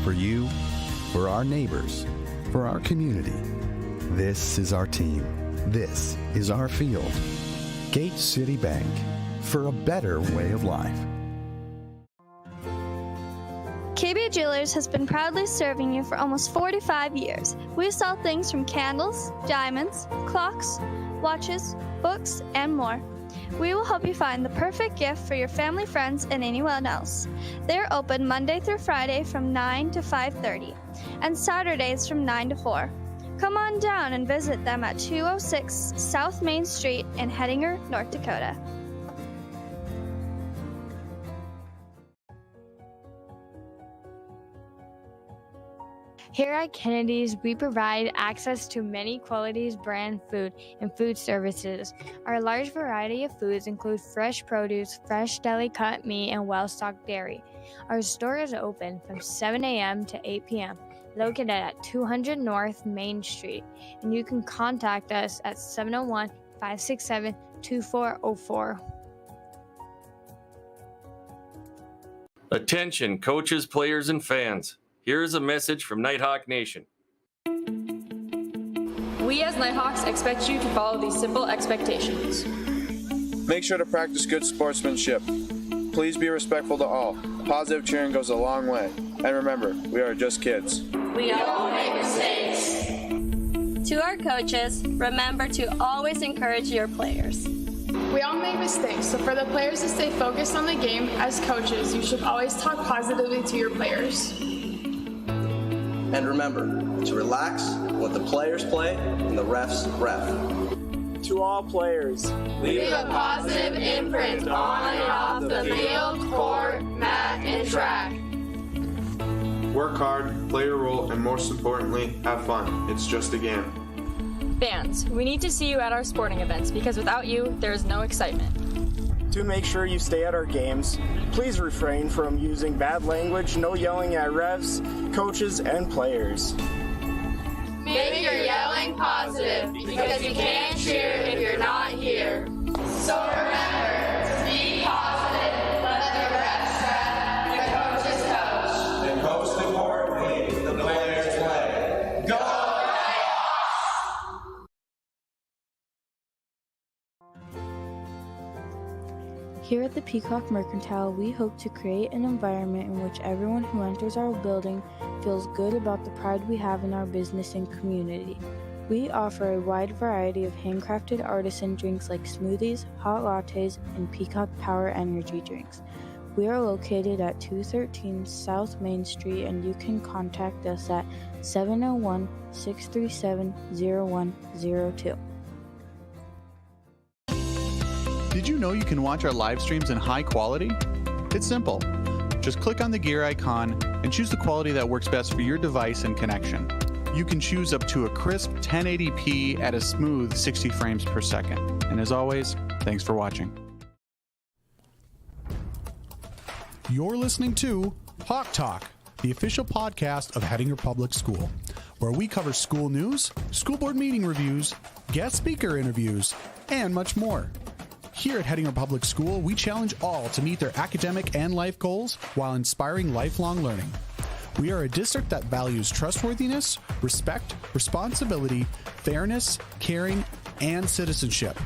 For you, for our neighbors, for our community. This is our team. This is our field. Gate City Bank, for a better way of life. KB Jewelers has been proudly serving you for almost 45 years. We sell things from candles, diamonds, clocks, watches, books, and more. We will help you find the perfect gift for your family, friends, and anyone else. They are open Monday through Friday from 9 to 5:30 and Saturdays from 9 to 4. Come on down and visit them at 206 South Main Street in Hettinger, North Dakota. Here at Kennedy's, we provide access to many qualities brand food and food services. Our large variety of foods include fresh produce, fresh deli cut meat, and well-stocked dairy. Our store is open from 7 a.m. to 8 p.m., located at 200 North Main Street, and you can contact us at 701-567-2404. Attention, coaches, players, and fans. Here's a message from Nighthawk Nation. We as Nighthawks expect you to follow these simple expectations. Make sure to practice good sportsmanship. Please be respectful to all. Positive cheering goes a long way. And remember, we are just kids. We all make mistakes. To our coaches, remember to always encourage your players. We all make mistakes, so for the players to stay focused on the game, as coaches, you should always talk positively to your players. And remember to relax, let the players play, and the refs ref. To all players, leave a positive imprint on and off the field, court, mat, and track. Work hard, play your role, and most importantly, have fun. It's just a game. Fans, we need to see you at our sporting events because without you, there is no excitement. To make sure you stay at our games, please refrain from using bad language, no yelling at refs, coaches, and players. Make your yelling positive because you can't cheer if you're not here. So remember to be positive, let the refs ref, the coaches coach. And most importantly, the players play. Go! Here at the Peacock Mercantile, we hope to create an environment in which everyone who enters our building feels good about the pride we have in our business and community. We offer a wide variety of handcrafted artisan drinks like smoothies, hot lattes, and Peacock Power energy drinks. We are located at 213 South Main Street, and you can contact us at 701-637-0102. Did you know you can watch our live streams in high quality? It's simple. Just click on the gear icon and choose the quality that works best for your device and connection. You can choose up to a crisp 1080p at a smooth 60 frames per second. And as always, thanks for watching. You're listening to Hawk Talk, the official podcast of Hettinger Public School, where we cover school news, school board meeting reviews, guest speaker interviews, and much more. Here at Hettinger Public School, we challenge all to meet their academic and life goals while inspiring lifelong learning. We are a district that values trustworthiness, respect, responsibility, fairness, caring, and citizenship.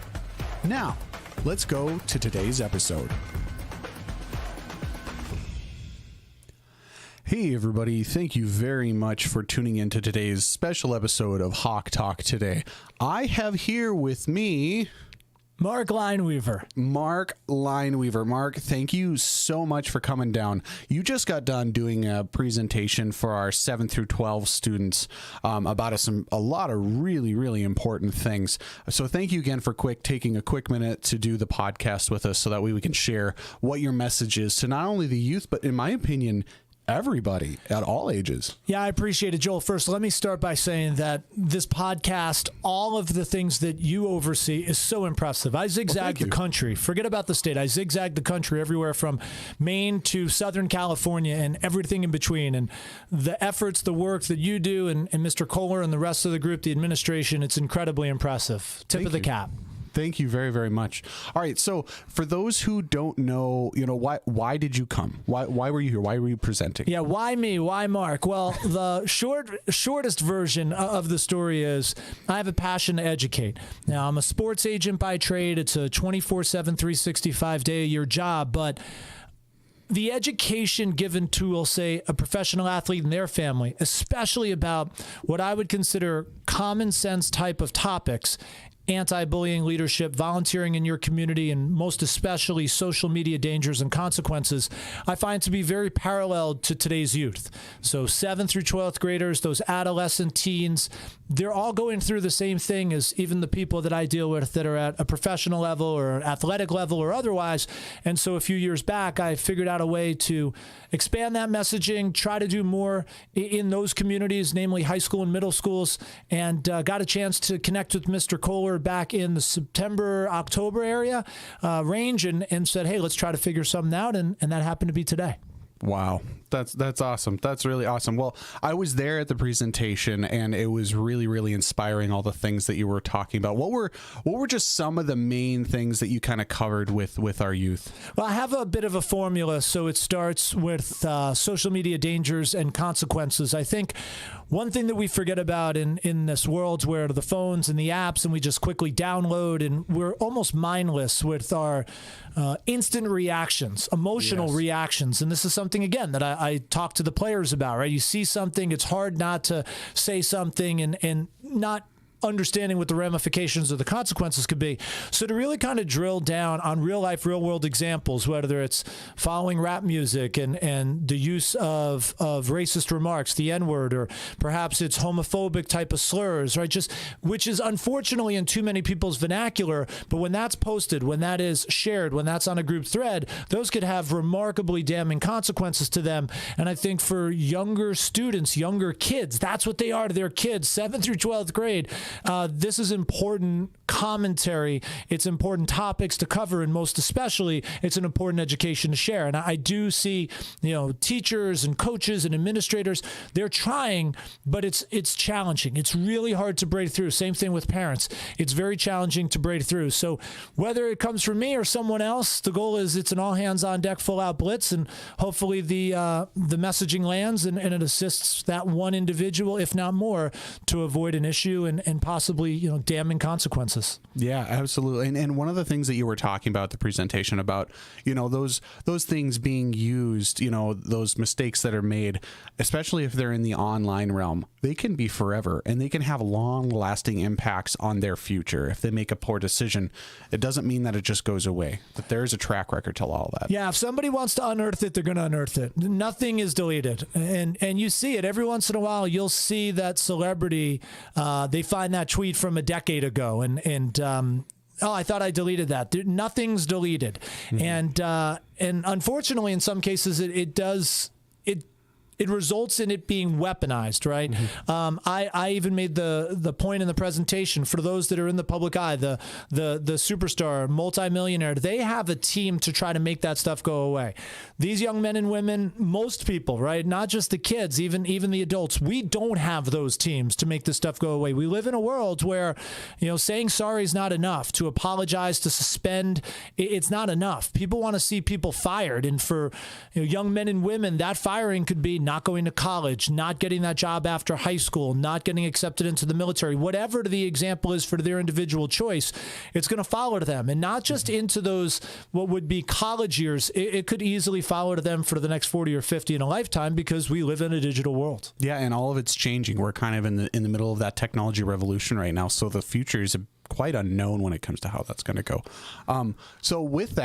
Now, let's go to today's episode. Hey everybody, thank you very much for tuning in to today's special episode of Hawk Talk today. I have here with me Mark Lineweaver. Mark, thank you so much for coming down. You just got done doing a presentation for our 7 through 12 students about a lot of really, really important things. So thank you again for taking a quick minute to do the podcast with us so that way we can share what your message is to not only the youth, but in my opinion, everybody at all ages. Yeah, I appreciate it, Joel. First, let me start by saying that this podcast, all of the things that you oversee is so impressive. I zigzag the country. Forget about the state. I zigzag the country everywhere from Maine to Southern California and everything in between. And the efforts, the work that you do and Mr. Kohler and the rest of the group, the administration, it's incredibly impressive. Tip of the cap. Thank you very, very much. All right. So for those who don't know, why did you come? Why were you here? Why were you presenting? Yeah. Why me? Why Mark? Well, the shortest version of the story is I have a passion to educate. Now, I'm a sports agent by trade. It's a 24/7, 365-day-a-year job, but the education given to, we'll say, a professional athlete and their family, especially about what I would consider common sense type of topics, anti-bullying leadership, volunteering in your community, and most especially social media dangers and consequences, I find to be very parallel to today's youth. So 7th through 12th graders, those adolescent teens, they're all going through the same thing as even the people that I deal with that are at a professional level or athletic level or otherwise. And so a few years back, I figured out a way to expand that messaging, try to do more in those communities, namely high school and middle schools, and got a chance to connect with Mr. Kohler back in the September, October area range and said, hey, let's try to figure something out. And that happened to be today. Wow. That's awesome. That's really awesome. Well, I was there at the presentation and it was really, really inspiring, all the things that you were talking about. What were just some of the main things that you kind of covered with our youth? Well, I have a bit of a formula. So it starts with social media dangers and consequences. I think one thing that we forget about in this world where the phones and the apps and we just quickly download and we're almost mindless with our instant reactions, emotional reactions. And this is something, again, that I talk to the players about, right? You see something, it's hard not to say something and not understanding what the ramifications or the consequences could be. So to really kind of drill down on real life, real world examples, whether it's following rap music and the use of racist remarks, the N-word, or perhaps it's homophobic type of slurs, right? Just, which is unfortunately in too many people's vernacular, but when that's posted, when that is shared, when that's on a group thread, those could have remarkably damning consequences to them. And I think for younger students, younger kids, that's what they are to their kids, 7th through 12th grade. This is important commentary. It's important topics to cover, and most especially, it's an important education to share. And I do see, teachers and coaches and administrators, they're trying, but it's challenging. It's really hard to break through. Same thing with parents. It's very challenging to break through. So whether it comes from me or someone else, the goal is it's an all hands on deck, full out blitz, and hopefully the messaging lands and it assists that one individual, if not more, to avoid an issue and possibly, damning consequences. Yeah, absolutely. And one of the things that you were talking about at the presentation about, those things being used, those mistakes that are made, especially if they're in the online realm, they can be forever and they can have long lasting impacts on their future. If they make a poor decision, it doesn't mean that it just goes away, that there's a track record to all that. Yeah. If somebody wants to unearth it, they're going to unearth it. Nothing is deleted. And you see it every once in a while. You'll see that celebrity, they find that tweet from a decade ago and I thought I deleted that. Nothing's deleted. Mm-hmm. And unfortunately, in some cases, it results in it being weaponized, right? Mm-hmm. I even made the point in the presentation for those that are in the public eye, the superstar, multimillionaire, they have a team to try to make that stuff go away. These young men and women, most people, right? Not just the kids, even the adults, we don't have those teams to make this stuff go away. We live in a world where, saying sorry is not enough. To apologize, to suspend, it's not enough. People want to see people fired. And for young men and women, that firing could be not going to college, not getting that job after high school, not getting accepted into the military, whatever the example is for their individual choice, it's going to follow to them. And not just into those, what would be college years, it could easily follow to them for the next 40 or 50 in a lifetime because we live in a digital world. Yeah, and all of it's changing. We're kind of in the middle of that technology revolution right now. So the future is quite unknown when it comes to how that's going to go. So with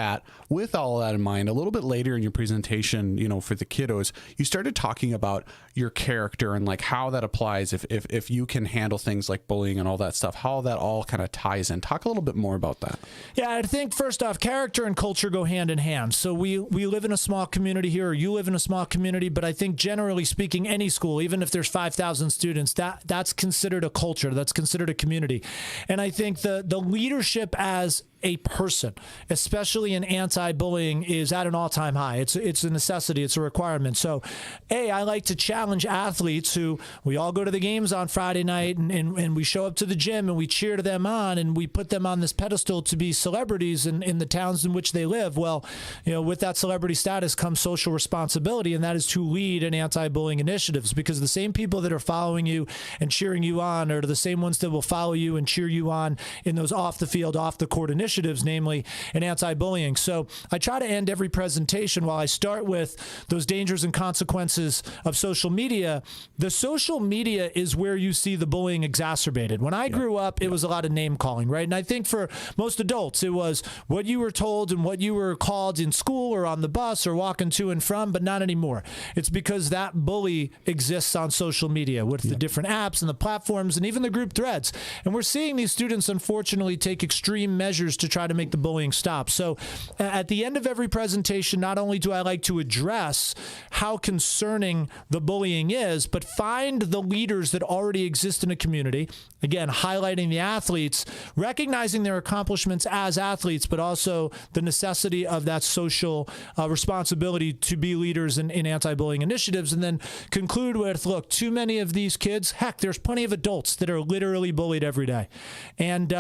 all that in mind, a little bit later in your presentation, for the kiddos, you started talking about your character and like how that applies if you can handle things like bullying and all that stuff, how that all kind of ties in. Talk a little bit more about that. Yeah, I think first off, character and culture go hand in hand. So we live in a small community here, or you live in a small community, but I think generally speaking, any school, even if there's 5,000 students, that's considered a culture, that's considered a community. And I think the leadership as a person, especially in anti-bullying, is at an all-time high. It's a necessity. It's a requirement. So, I like to challenge athletes who we all go to the games on Friday night and we show up to the gym and we cheer to them on and we put them on this pedestal to be celebrities in the towns in which they live. Well, with that celebrity status comes social responsibility, and that is to lead in anti-bullying initiatives, because the same people that are following you and cheering you on are the same ones that will follow you and cheer you on in those off the field, off the court initiatives, namely in anti-bullying. So I try to end every presentation while I start with those dangers and consequences of social media. The social media is where you see the bullying exacerbated. When I grew up, it was a lot of name calling, right? And I think for most adults, it was what you were told and what you were called in school or on the bus or walking to and from, but not anymore. It's because that bully exists on social media with the different apps and the platforms and even the group threads. And we're seeing these students, unfortunately, take extreme measures to try to make the bullying stop. So at the end of every presentation, not only do I like to address how concerning the bullying is, but find the leaders that already exist in a community. Again, highlighting the athletes, recognizing their accomplishments as athletes, but also the necessity of that social responsibility to be leaders in anti-bullying initiatives. And then conclude with, look, too many of these kids, heck, there's plenty of adults that are literally bullied every day. And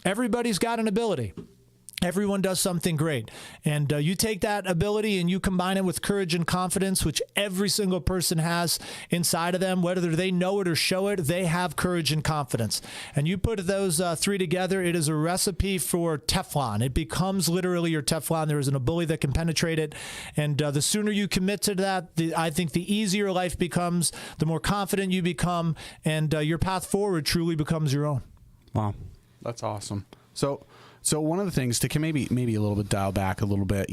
everybody's got an ability. Everyone does something great. And you take that ability and you combine it with courage and confidence, which every single person has inside of them, whether they know it or show it, they have courage and confidence. And you put those three together, it is a recipe for Teflon. It becomes literally your Teflon. There isn't a bully that can penetrate it. And the sooner you commit to that, I think the easier life becomes, the more confident you become, and your path forward truly becomes your own. Wow. That's awesome. So one of the things to maybe a little bit dial back a little bit,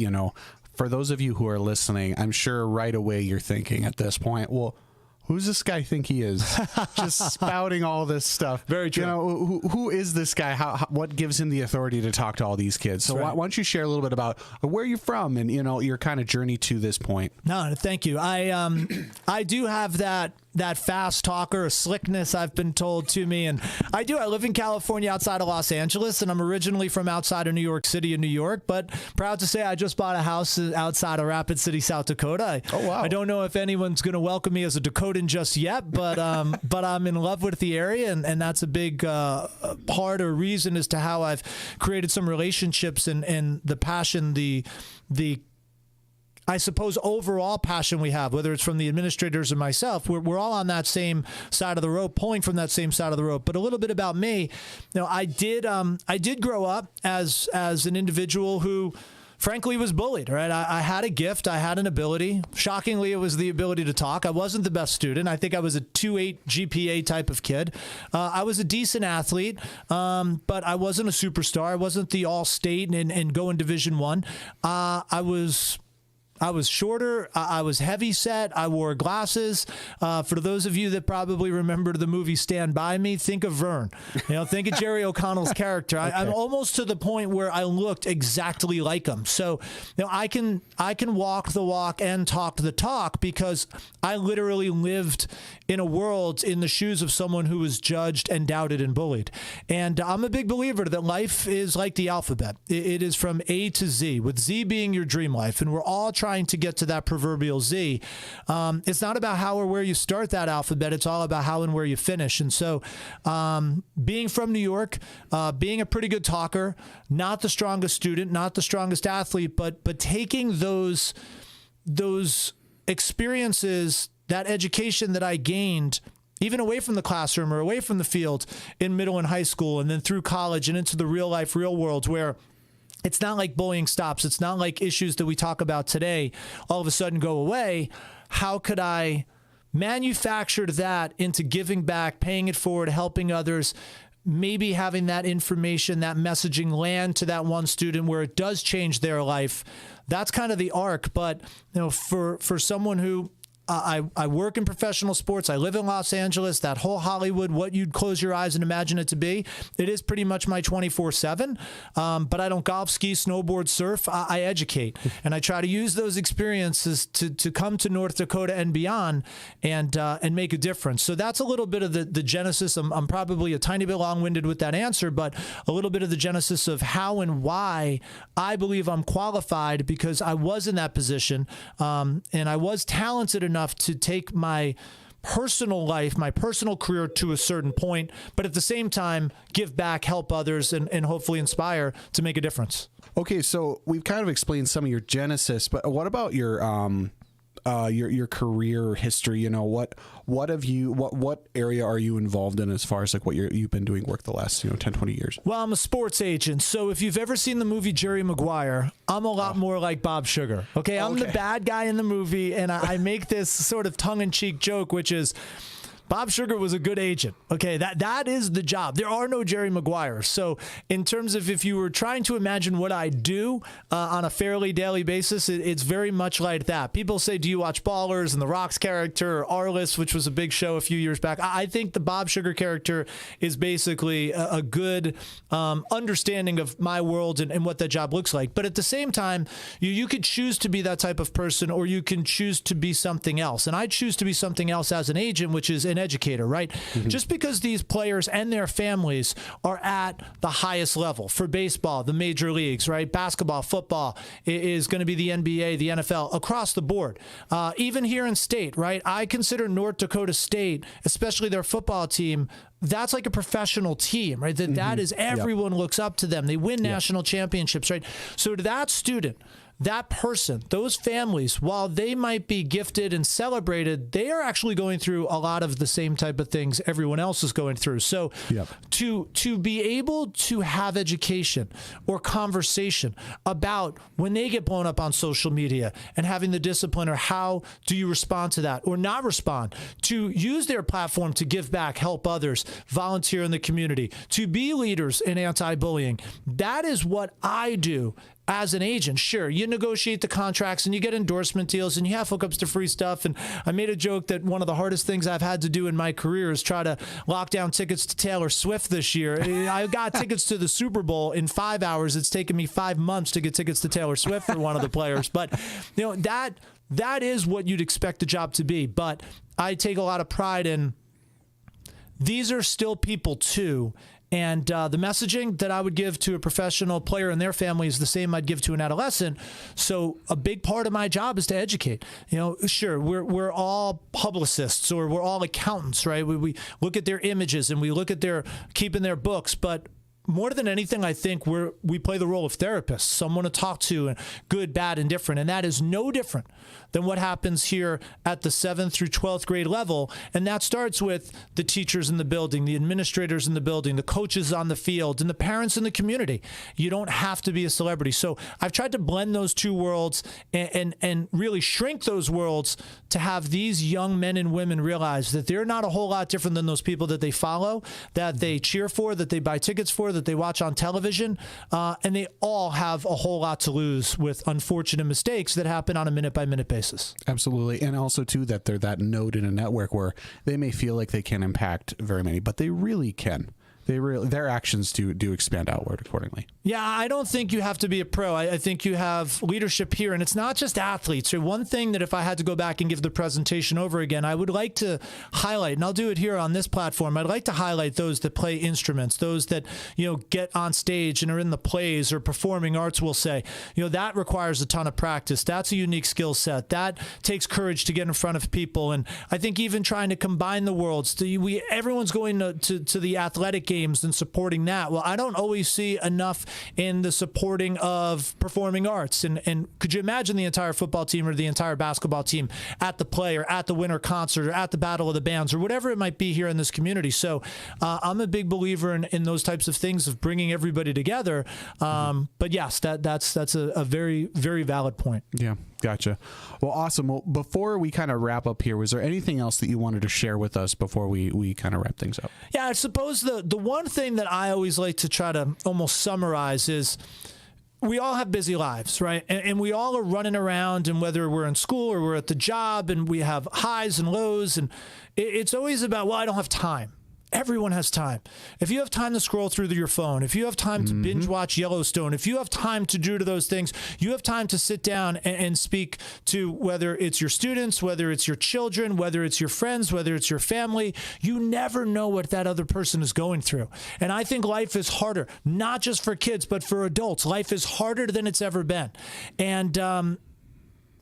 for those of you who are listening, I'm sure right away you're thinking at this point, well, who's this guy think he is? Just spouting all this stuff. Very true. Who is this guy? What gives him the authority to talk to all these kids? So why don't you share a little bit about where you're from and, your kind of journey to this point? No, thank you. I do have that fast talker, a slickness I've been told to me. And I live in California outside of Los Angeles, and I'm originally from outside of New York City in New York, but proud to say I just bought a house outside of Rapid City, South Dakota. I don't know if anyone's going to welcome me as a Dakotan just yet, but I'm in love with the area, and that's a big part or reason as to how I've created some relationships and the passion, the I suppose overall passion we have, whether it's from the administrators or myself, we're all on that same side of the rope, pulling from that same side of the rope. But a little bit about me, I did grow up as an individual who, frankly, was bullied, right? I had a gift. I had an ability. Shockingly, it was the ability to talk. I wasn't the best student. I think I was a 2.8 GPA type of kid. I was a decent athlete, but I wasn't a superstar. I wasn't the all-state and go in Division I. I was shorter. I was heavy set. I wore glasses. For those of you that probably remember the movie Stand By Me, think of Vern. Think of Jerry O'Connell's character. Okay. I'm almost to the point where I looked exactly like him. So I can walk the walk and talk the talk because I literally lived in a world in the shoes of someone who was judged and doubted and bullied. And I'm a big believer that life is like the alphabet. It is from A to Z, with Z being your dream life. And we're all trying to get to that proverbial Z. It's not about how or where you start that alphabet. It's all about how and where you finish. And so being from New York, being a pretty good talker, not the strongest student, not the strongest athlete, but taking those experiences, that education that I gained, even away from the classroom or away from the field in middle and high school, and then through college and into the real life, real world, where it's not like bullying stops. It's not like issues that we talk about today all of a sudden go away. How could I manufacture that into giving back, paying it forward, helping others, maybe having that information, that messaging land to that one student where it does change their life? That's kind of the arc. But for someone who I work in professional sports. I live in Los Angeles. That whole Hollywood, what you'd close your eyes and imagine it to be, it is pretty much my 24/7. But I don't golf, ski, snowboard, surf. I educate, and I try to use those experiences to come to North Dakota and beyond, and make a difference. So that's a little bit of the genesis. I'm probably a tiny bit long-winded with that answer, but a little bit of the genesis of how and why I believe I'm qualified, because I was in that position, and I was talented enough to take my personal life, my personal career to a certain point, but at the same time, give back, help others, and hopefully inspire to make a difference. Okay, so we've kind of explained some of your genesis, but what about your career history? You know, what area are you involved in as far as like what you've been doing work the last 10, 20 years? Well, I'm a sports agent, so if you've ever seen the movie Jerry Maguire, I'm a lot more like Bob Sugar. Okay, I'm the bad guy in the movie, and I make this sort of tongue-in-cheek joke, which is, Bob Sugar was a good agent. Okay, that is the job. There are no Jerry Maguires. So in terms of if you were trying to imagine what I do on a fairly daily basis, it's very much like that. People say, do you watch Ballers and The Rock's character, or Arliss, which was a big show a few years back? I think the Bob Sugar character is basically a good understanding of my world and what that job looks like. But at the same time, you could choose to be that type of person, or you can choose to be something else. And I choose to be something else as an agent, which is an educator, right? Mm-hmm. Just because these players and their families are at the highest level for baseball, the major leagues, right? Basketball, football is going to be the NBA, the NFL, across the board. Even here in state, right? I consider North Dakota State, especially their football team, that's like a professional team, right? That is, everyone looks up to them. They win national championships, right? So to that student, that person, those families, while they might be gifted and celebrated, they are actually going through a lot of the same type of things everyone else is going through. So to be able to have education or conversation about when they get blown up on social media and having the discipline, or how do you respond to that or not respond, to use their platform to give back, help others, volunteer in the community, to be leaders in anti-bullying, that is what I do. As an agent, sure, you negotiate the contracts and you get endorsement deals and you have hookups to free stuff. And I made a joke that one of the hardest things I've had to do in my career is try to lock down tickets to Taylor Swift this year. I got tickets to the Super Bowl in 5 hours. It's taken me 5 months to get tickets to Taylor Swift for one of the players. But that is what you'd expect the job to be. But I take a lot of pride in, these are still people too. And the messaging that I would give to a professional player and their family is the same I'd give to an adolescent. So a big part of my job is to educate. Sure, we're all publicists, or we're all accountants, right? We look at their images and we look at their keeping their books, but more than anything, I think we play the role of therapists, someone to talk to, and good, bad, and different. And that is no different than what happens here at the 7th through 12th grade level. And that starts with the teachers in the building, the administrators in the building, the coaches on the field, and the parents in the community. You don't have to be a celebrity. So I've tried to blend those two worlds and really shrink those worlds to have these young men and women realize that they're not a whole lot different than those people that they follow, that they cheer for, that they buy tickets for, that they watch on television, and they all have a whole lot to lose with unfortunate mistakes that happen on a minute-by-minute basis. Absolutely. And also, too, that they're that node in a network where they may feel like they can't impact very many, but they really can. Their actions do expand outward accordingly. Yeah, I don't think you have to be a pro. I think you have leadership here, and it's not just athletes. One thing that if I had to go back and give the presentation over again, I would like to highlight, and I'll do it here on this platform, I'd like to highlight those that play instruments, those that get on stage and are in the plays or performing arts, we'll say. That requires a ton of practice. That's a unique skill set. That takes courage to get in front of people, and I think even trying to combine the worlds. Everyone's going to the athletic games and supporting that. Well, I don't always see enough in the supporting of performing arts. And could you imagine the entire football team or the entire basketball team at the play or at the winter concert or at the Battle of the Bands or whatever it might be here in this community? So I'm a big believer in those types of things, of bringing everybody together. But yes, that's a very, very valid point. Yeah. Gotcha. Well, awesome. Well, before we kind of wrap up here, was there anything else that you wanted to share with us before we kind of wrap things up? Yeah, I suppose the one thing that I always like to try to almost summarize is we all have busy lives, right? And we all are running around, and whether we're in school or we're at the job, and we have highs and lows, and it's always about, well, I don't have time. Everyone has time. If you have time to scroll through your phone, if you have time to binge watch Yellowstone, if you have time to do those things, you have time to sit down and speak to, whether it's your students, whether it's your children, whether it's your friends, whether it's your family. You never know what that other person is going through. And I think life is harder, not just for kids, but for adults. Life is harder than it's ever been. And,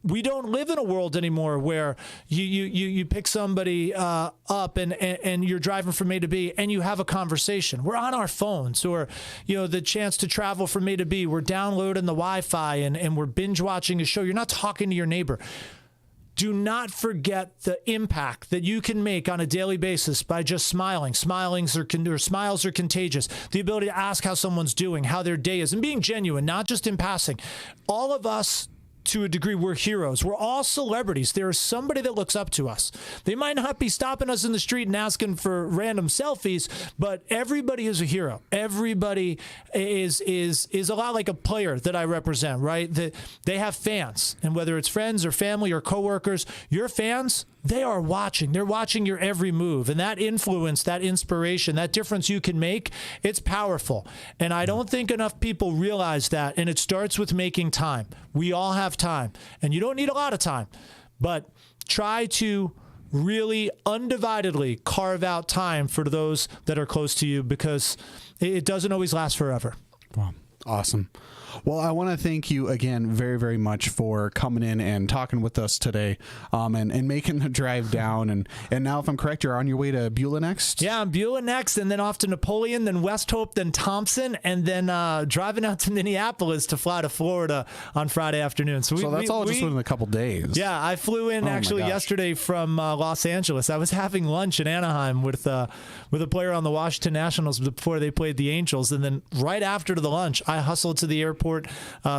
we don't live in a world anymore where you pick somebody up and you're driving from A to B and you have a conversation. We're on our phones, or the chance to travel from A to B. We're downloading the Wi-Fi and we're binge watching a show. You're not talking to your neighbor. Do not forget the impact that you can make on a daily basis by just smiling. Smiles are contagious. The ability to ask how someone's doing, how their day is, and being genuine, not just in passing. All of us, to a degree, we're heroes. We're all celebrities. There is somebody that looks up to us. They might not be stopping us in the street and asking for random selfies, but everybody is a hero. Everybody is a lot like a player that I represent, right? They have fans, and whether it's friends or family or coworkers, your fans, they are watching. They're watching your every move. And that influence, that inspiration, that difference you can make, it's powerful. And I don't think enough people realize that. And it starts with making time. We all have time. And you don't need a lot of time. But try to really undividedly carve out time for those that are close to you, because it doesn't always last forever. Wow. Awesome. Well, I want to thank you again very, very much for coming in and talking with us today, and making the drive down. And now, if I'm correct, you're on your way to Beulah next? Yeah, I'm Beulah next, and then off to Napoleon, then West Hope, then Thompson, and then driving out to Minneapolis to fly to Florida on Friday afternoon. So that's all just within a couple days. Yeah, I flew in actually yesterday from Los Angeles. I was having lunch in Anaheim with a player on the Washington Nationals before they played the Angels, and then right after the lunch, I hustled to the airport,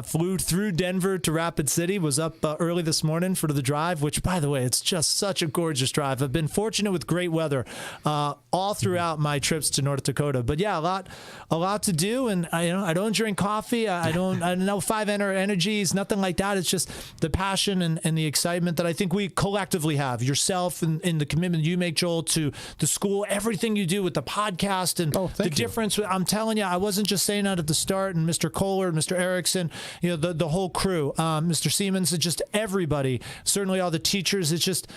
flew through Denver to Rapid City, was up early this morning for the drive, which, by the way, it's just such a gorgeous drive. I've been fortunate with great weather all throughout my trips to North Dakota. But yeah, a lot to do, and I don't drink coffee. I know 5 energies, nothing like that. It's just the passion and the excitement that I think we collectively have. Yourself and the commitment you make, Joel, to the school, everything you do with the podcast, and the difference. I'm telling you, I wasn't just saying that at the start, and Mr. Kohler, Mr. Erickson, the whole crew, Mr. Siemens, it's just everybody, certainly all the teachers. It's just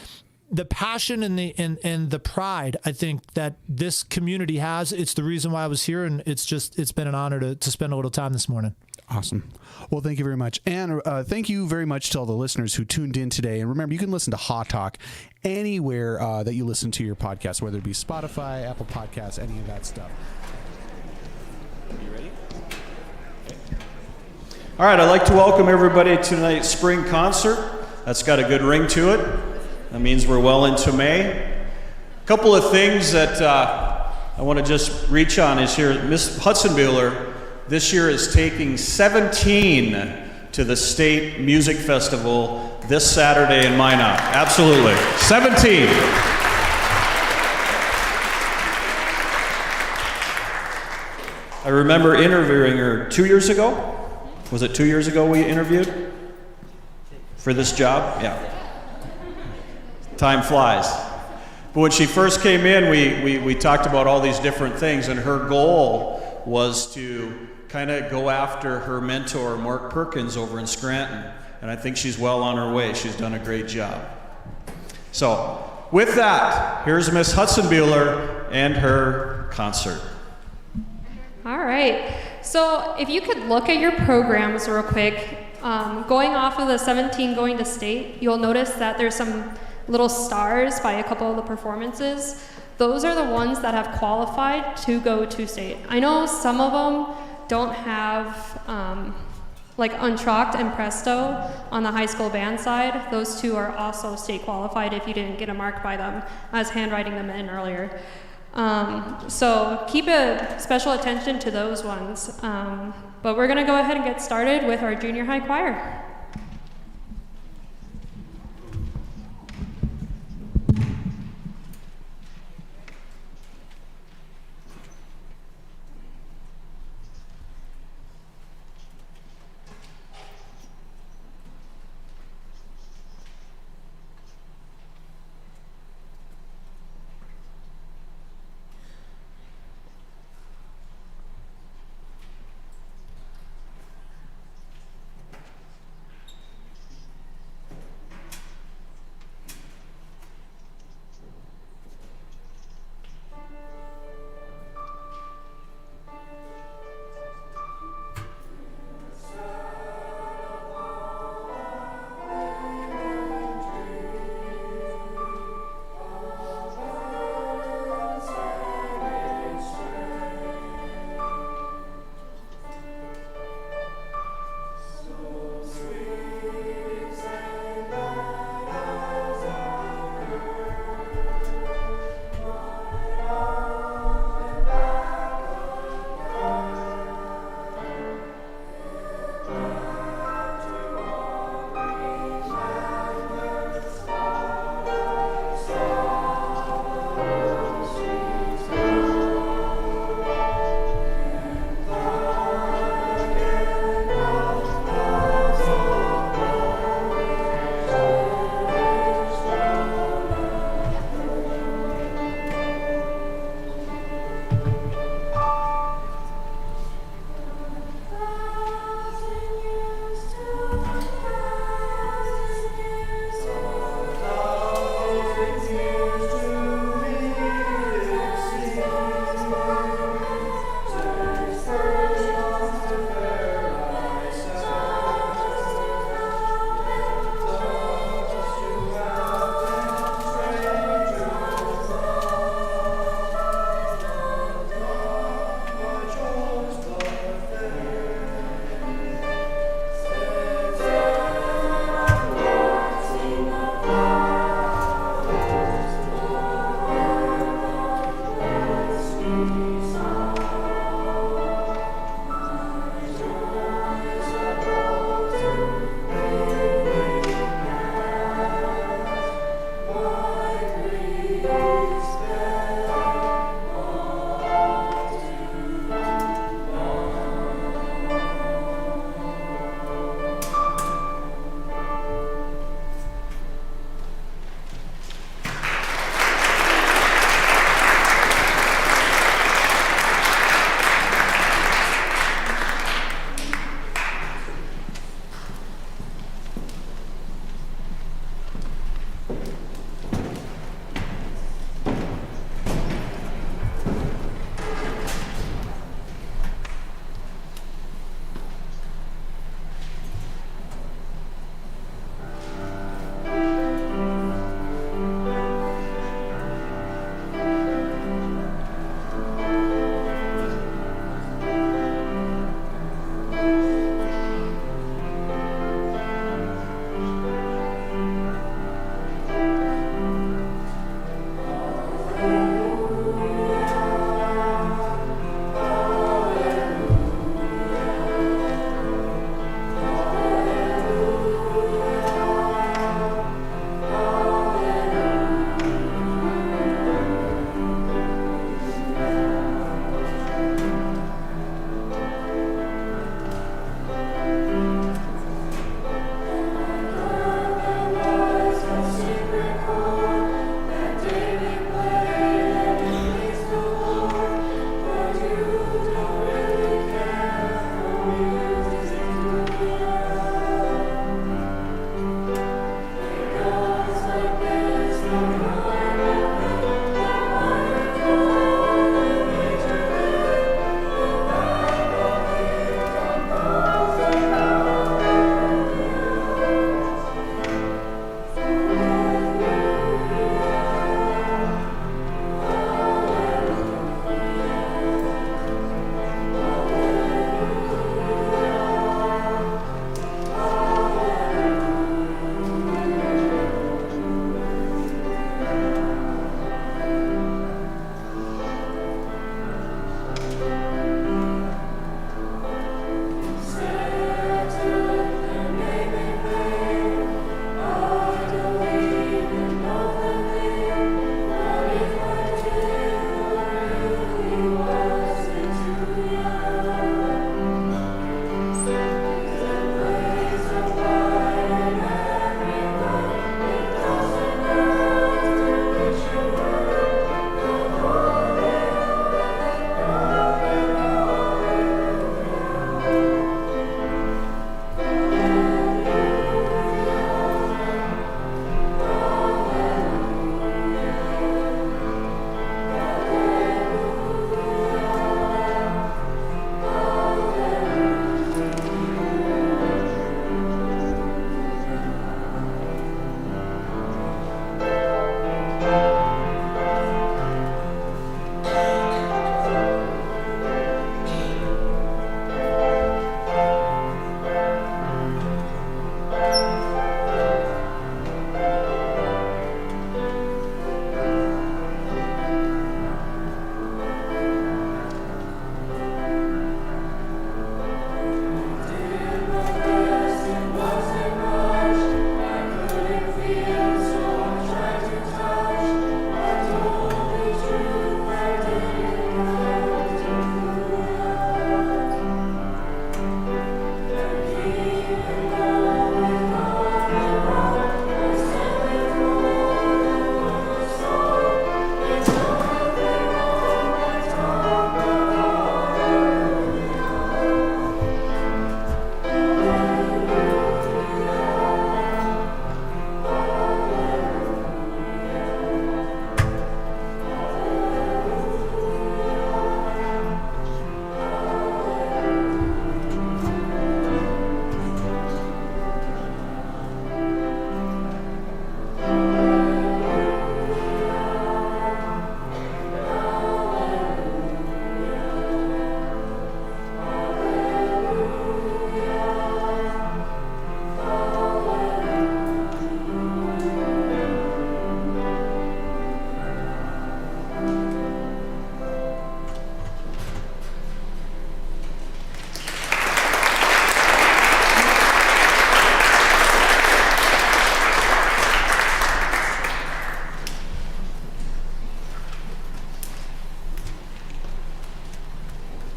the passion and the pride, I think, that this community has. It's the reason why I was here, and it's been an honor to spend a little time this morning. Awesome. Well, thank you very much. And thank you very much to all the listeners who tuned in today. And remember, you can listen to Hot Talk anywhere that you listen to your podcast, whether it be Spotify, Apple Podcasts, any of that stuff. You ready? All right, I'd like to welcome everybody to tonight's spring concert. That's got a good ring to it. That means we're well into May. A couple of things that I want to just reach on is here. Miss Hudsonbuehler this year is taking 17 to the State Music Festival this Saturday in Minot. Absolutely. 17. I remember interviewing her 2 years ago. Was it 2 years ago we interviewed for this job? Yeah. Time flies. But when she first came in, we talked about all these different things, and her goal was to kind of go after her mentor, Mark Perkins, over in Scranton. And I think she's well on her way. She's done a great job. So, with that, here's Miss Hudsonbuehler and her concert. All right. So if you could look at your programs real quick, going off of the 17 going to state, you'll notice that there's some little stars by a couple of the performances. Those are the ones that have qualified to go to state. I know some of them don't have like Unchalked and Presto on the high school band side. Those two are also state qualified if you didn't get a mark by them. I was handwriting them in earlier. So keep a special attention to those ones. But we're gonna go ahead and get started with our junior high choir.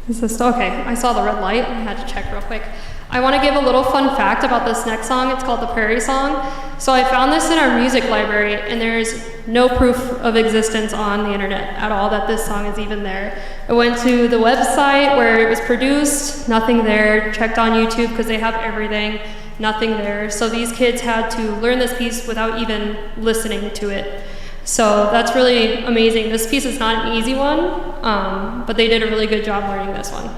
Is this okay? I saw the red light and I had to check real quick. I want to give a little fun fact about this next song. It's called the Prairie Song. So I found this in our music library, and there's no proof of existence on the internet at all that this song is even there. I went to the website where it was produced, nothing there. Checked on YouTube because they have everything, nothing there. So these kids had to learn this piece without even listening to it. So that's really amazing. This piece is not an easy one, but they did a really good job learning this one.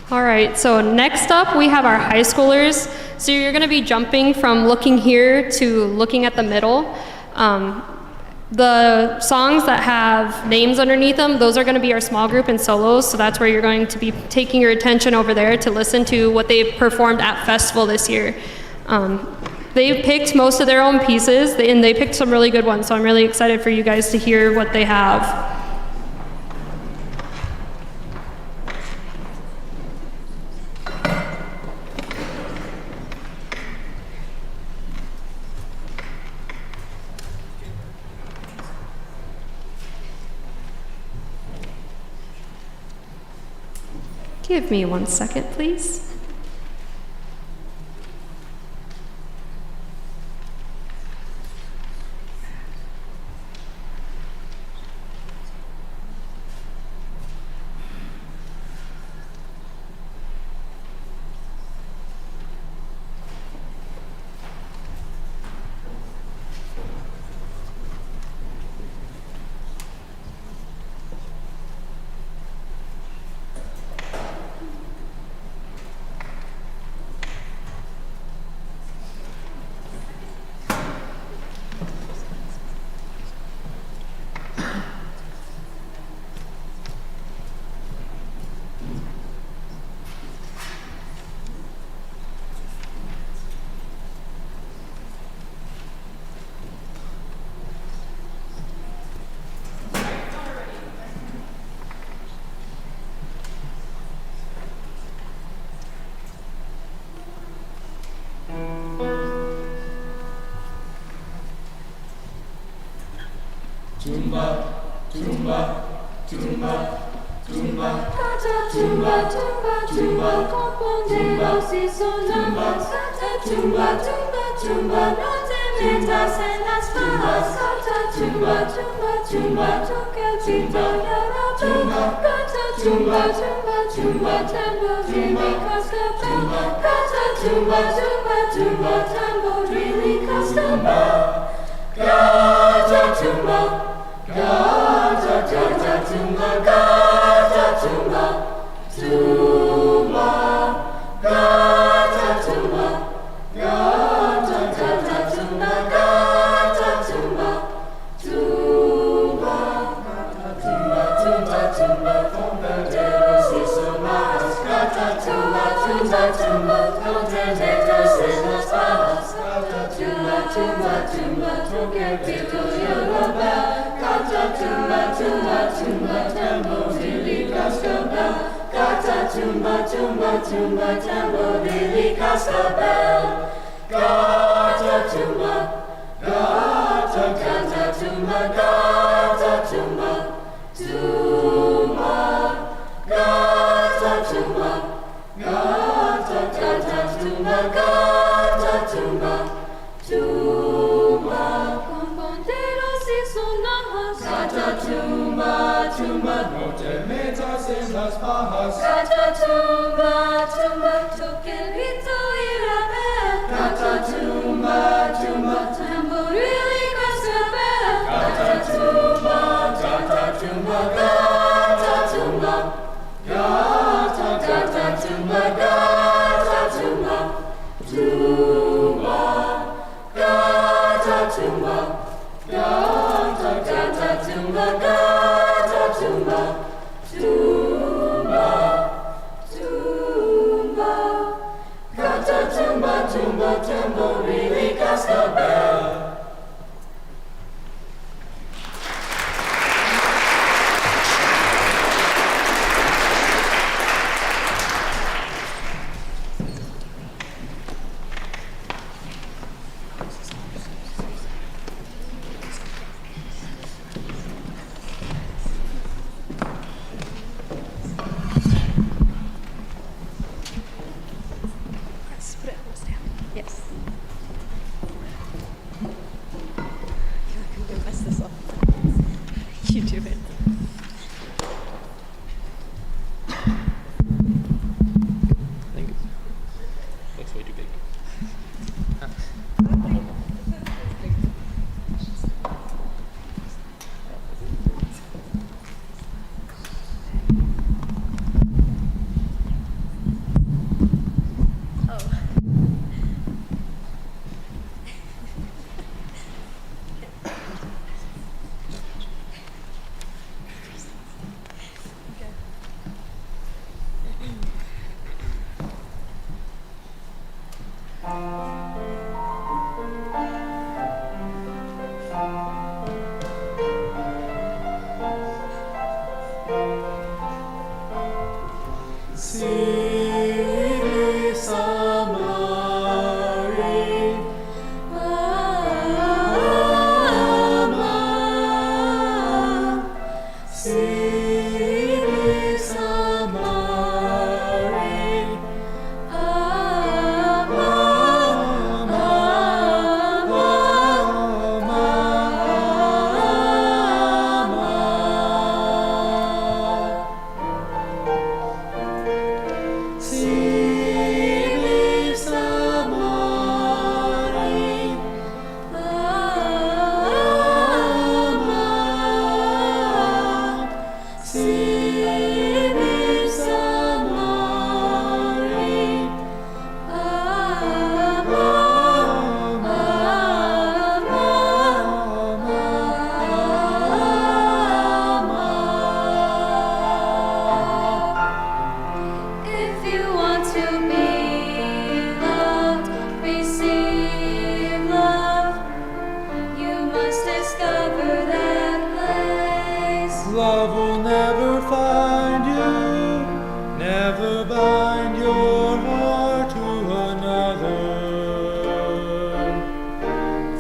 All right, so next up we have our high schoolers. So you're gonna be jumping from looking here to looking at the middle. The songs that have names underneath them, those are gonna be our small group and solos, so that's where you're going to be taking your attention over there to listen to what they've performed at festival this year. They picked most of their own pieces, and they picked some really good ones, so I'm really excited for you guys to hear what they have. Give me 1 second, please. Tumba, tumba, tumba, tumba, kata tumba, tumba, tumba, compondemos y sonamos, kata tumba, tumba, tumba, no te metas en las pajas, kata tumba, tumba, tumba, toca el timbre y ahora tumba, kata tumba, tumba, tumba, tamborili, cascabel, kata tumba, tumba, tumba, tamborili, cascabel, kata tumba. Gata, gata, tumba, gata, tumba, tumba, gata, tumba, gata, gata, tumba, gata, tumba, tumba, tumba, tumba, tumba, compañeros y sonajas, gata, tumba, tumba, tumba, contentos en las bajas, gata, tumba, tumba, tumba, toque el pito y el papel. Gata tumba, tumba, tumba, tamborili, cascabel. Gata tumba, tumba, tumba, tamborili, cascabel. Gata tumba, gata, gata tumba, gata tumba, tumba, gata tumba, gata, gata tumba, gata tumba, tumba. Componderos y sonajas. Gata tumba, tumba, no te metas en las pajas. Gata tumba, tumba, toque el grito y rapel. Gata tumba, tumba, tamboril y cascabel. Gata tumba, gata tumba, gata tumba, gata, gata tumba, gata tumba, tumba, gata tumba. Gata, gata, tumba, gata, tumba, tumba, tumba, gata, tumba, tumba, tamborili, cascabel.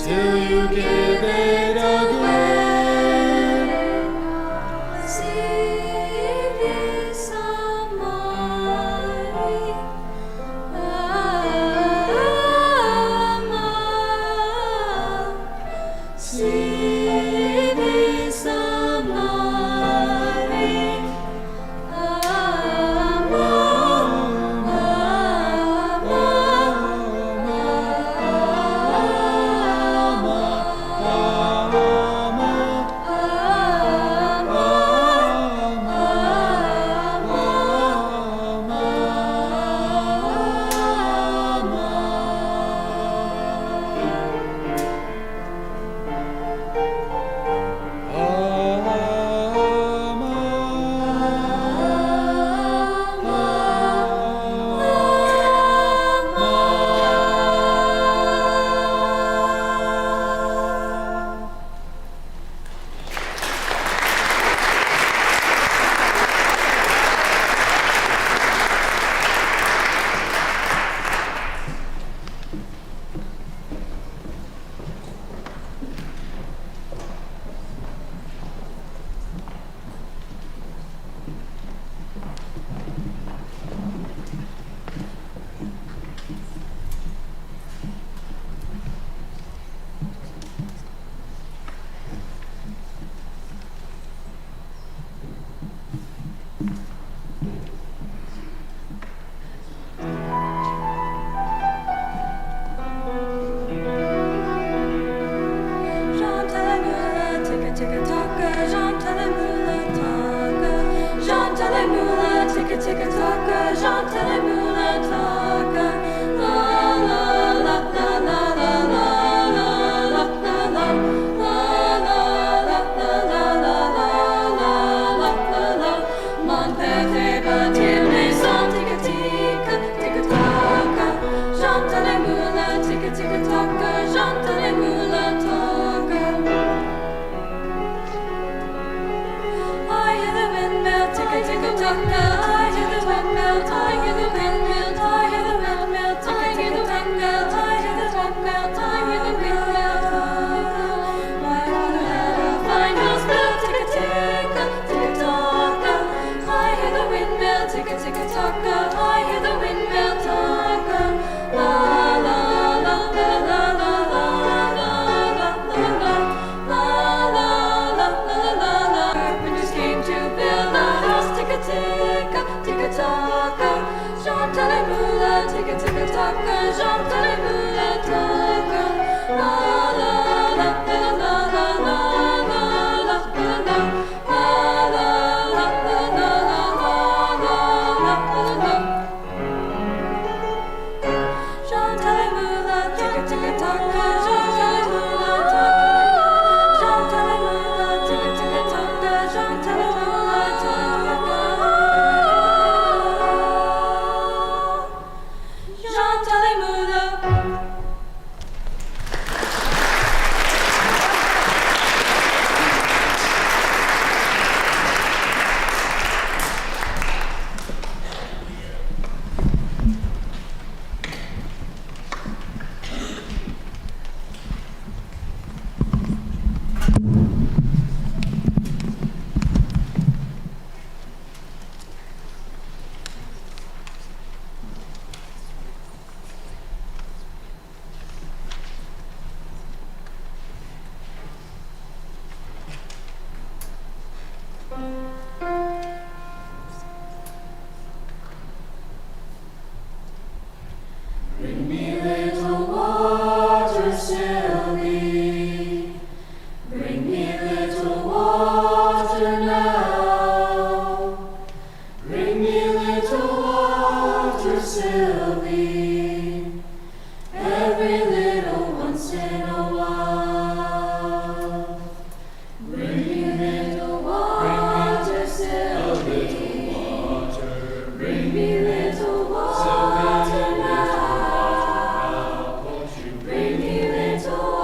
till you give it away. Bring me little water, Sylvie. Bring me little water now. Bring me little water, Sylvie. Every little once in a while. Bring me little water, Sylvie. Bring me little water now. Bring me little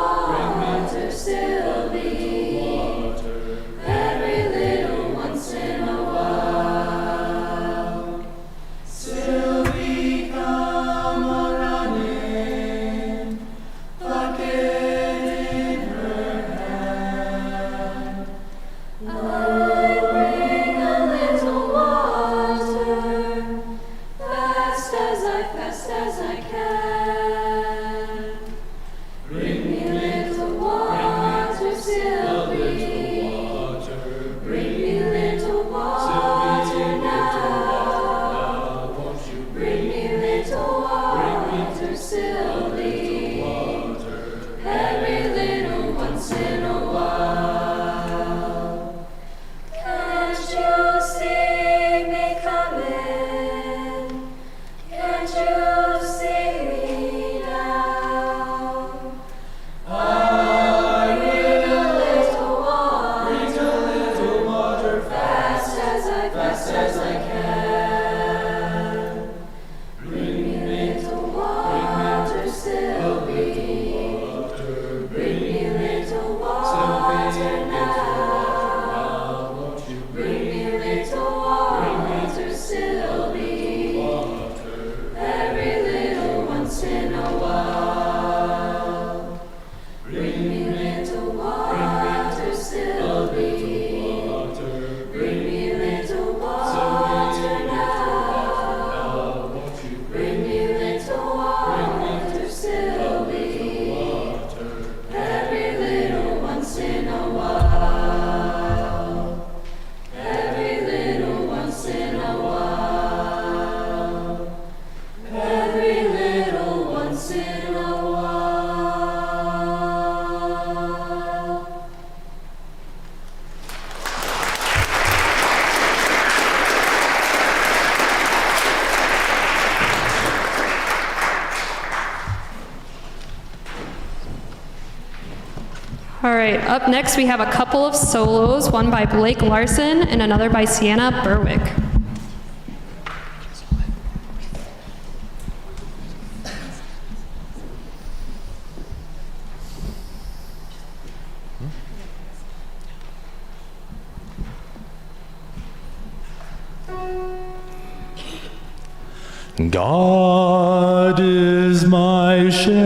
once in a while. Can't you see me coming? Can't you see me now? I bring a little water, fast as I can. Bring me little water, Sylvie. Bring me little water now. Bring me little water, Sylvie. Every little once in a while. Bring me little water, Sylvie. Bring me little water now. Bring me little water, Sylvie. Every little once in a while. Every little once in a while. Every little once in a while. All right, up next we have a couple of solos, one by Blake Larson and another by Sienna Berwick. God is my shepherd,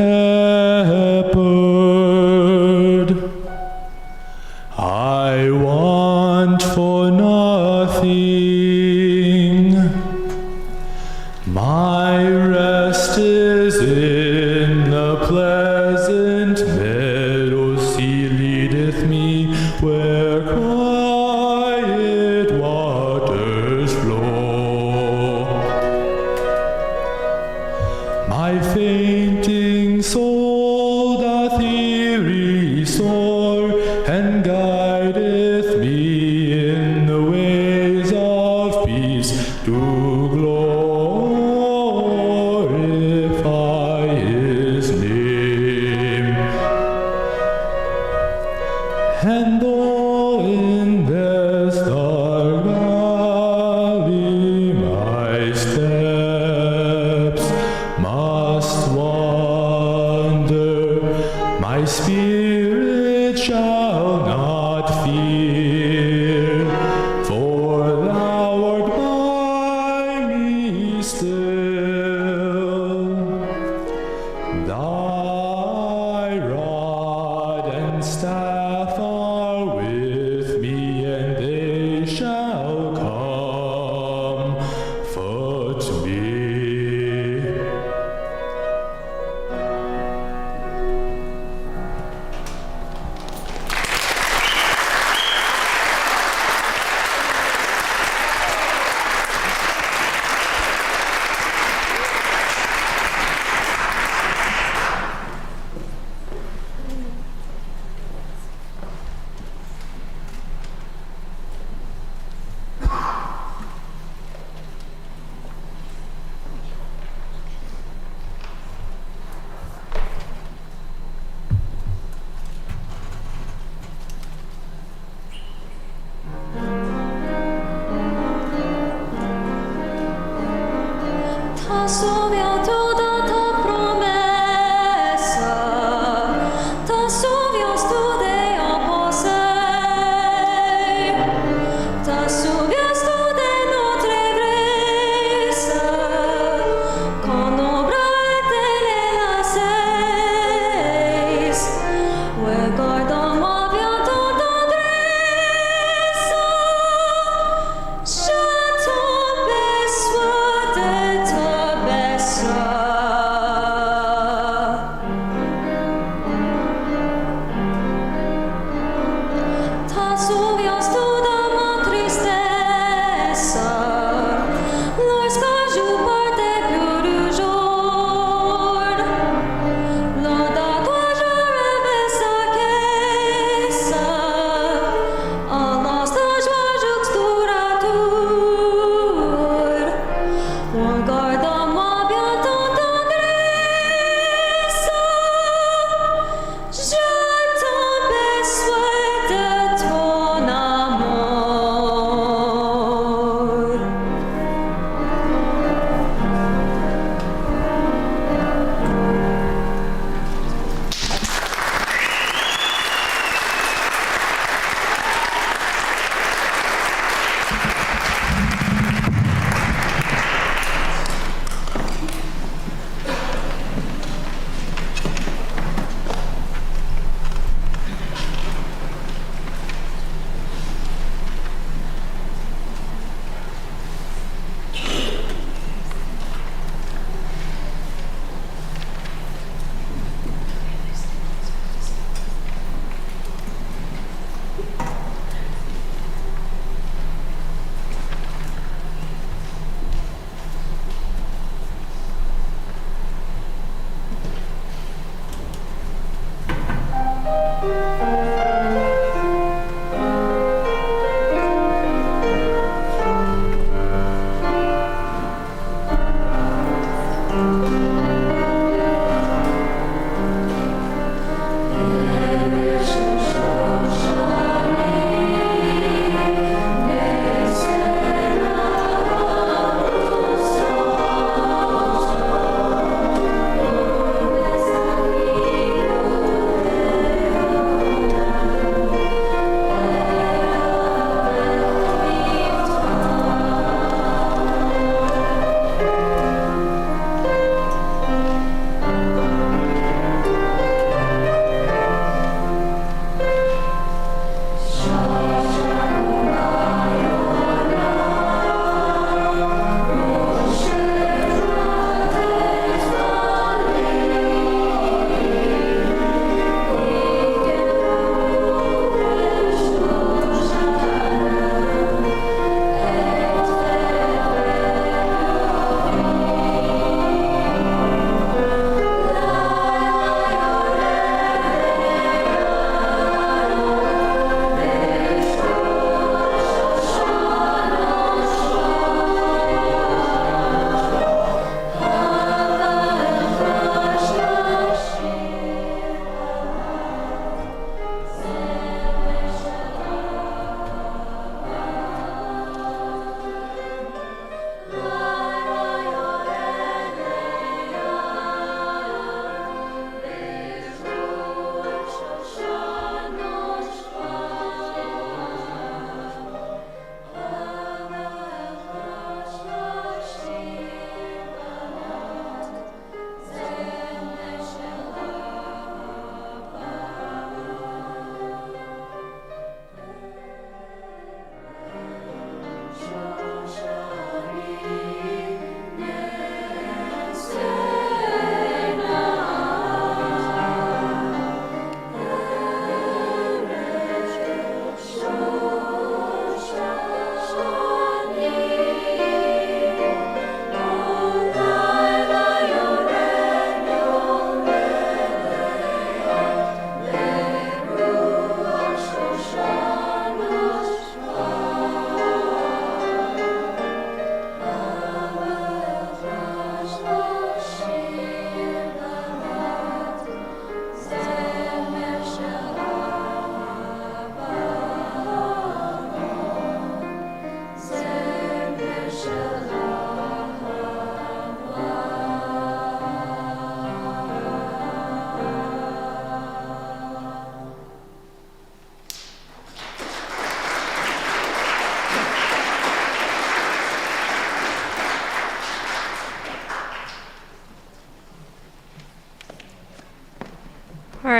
I want for nothing. My rest is in the pleasant meadows. He leadeth me where quiet waters flow. My fainting soul doth he restore, and guideth me in the ways of peace to glorify his name. And though in this dark valley my steps must wander, my spirit shall not fear, for thou art by me still. Thy rod and staff are with me, and they shall comfort me.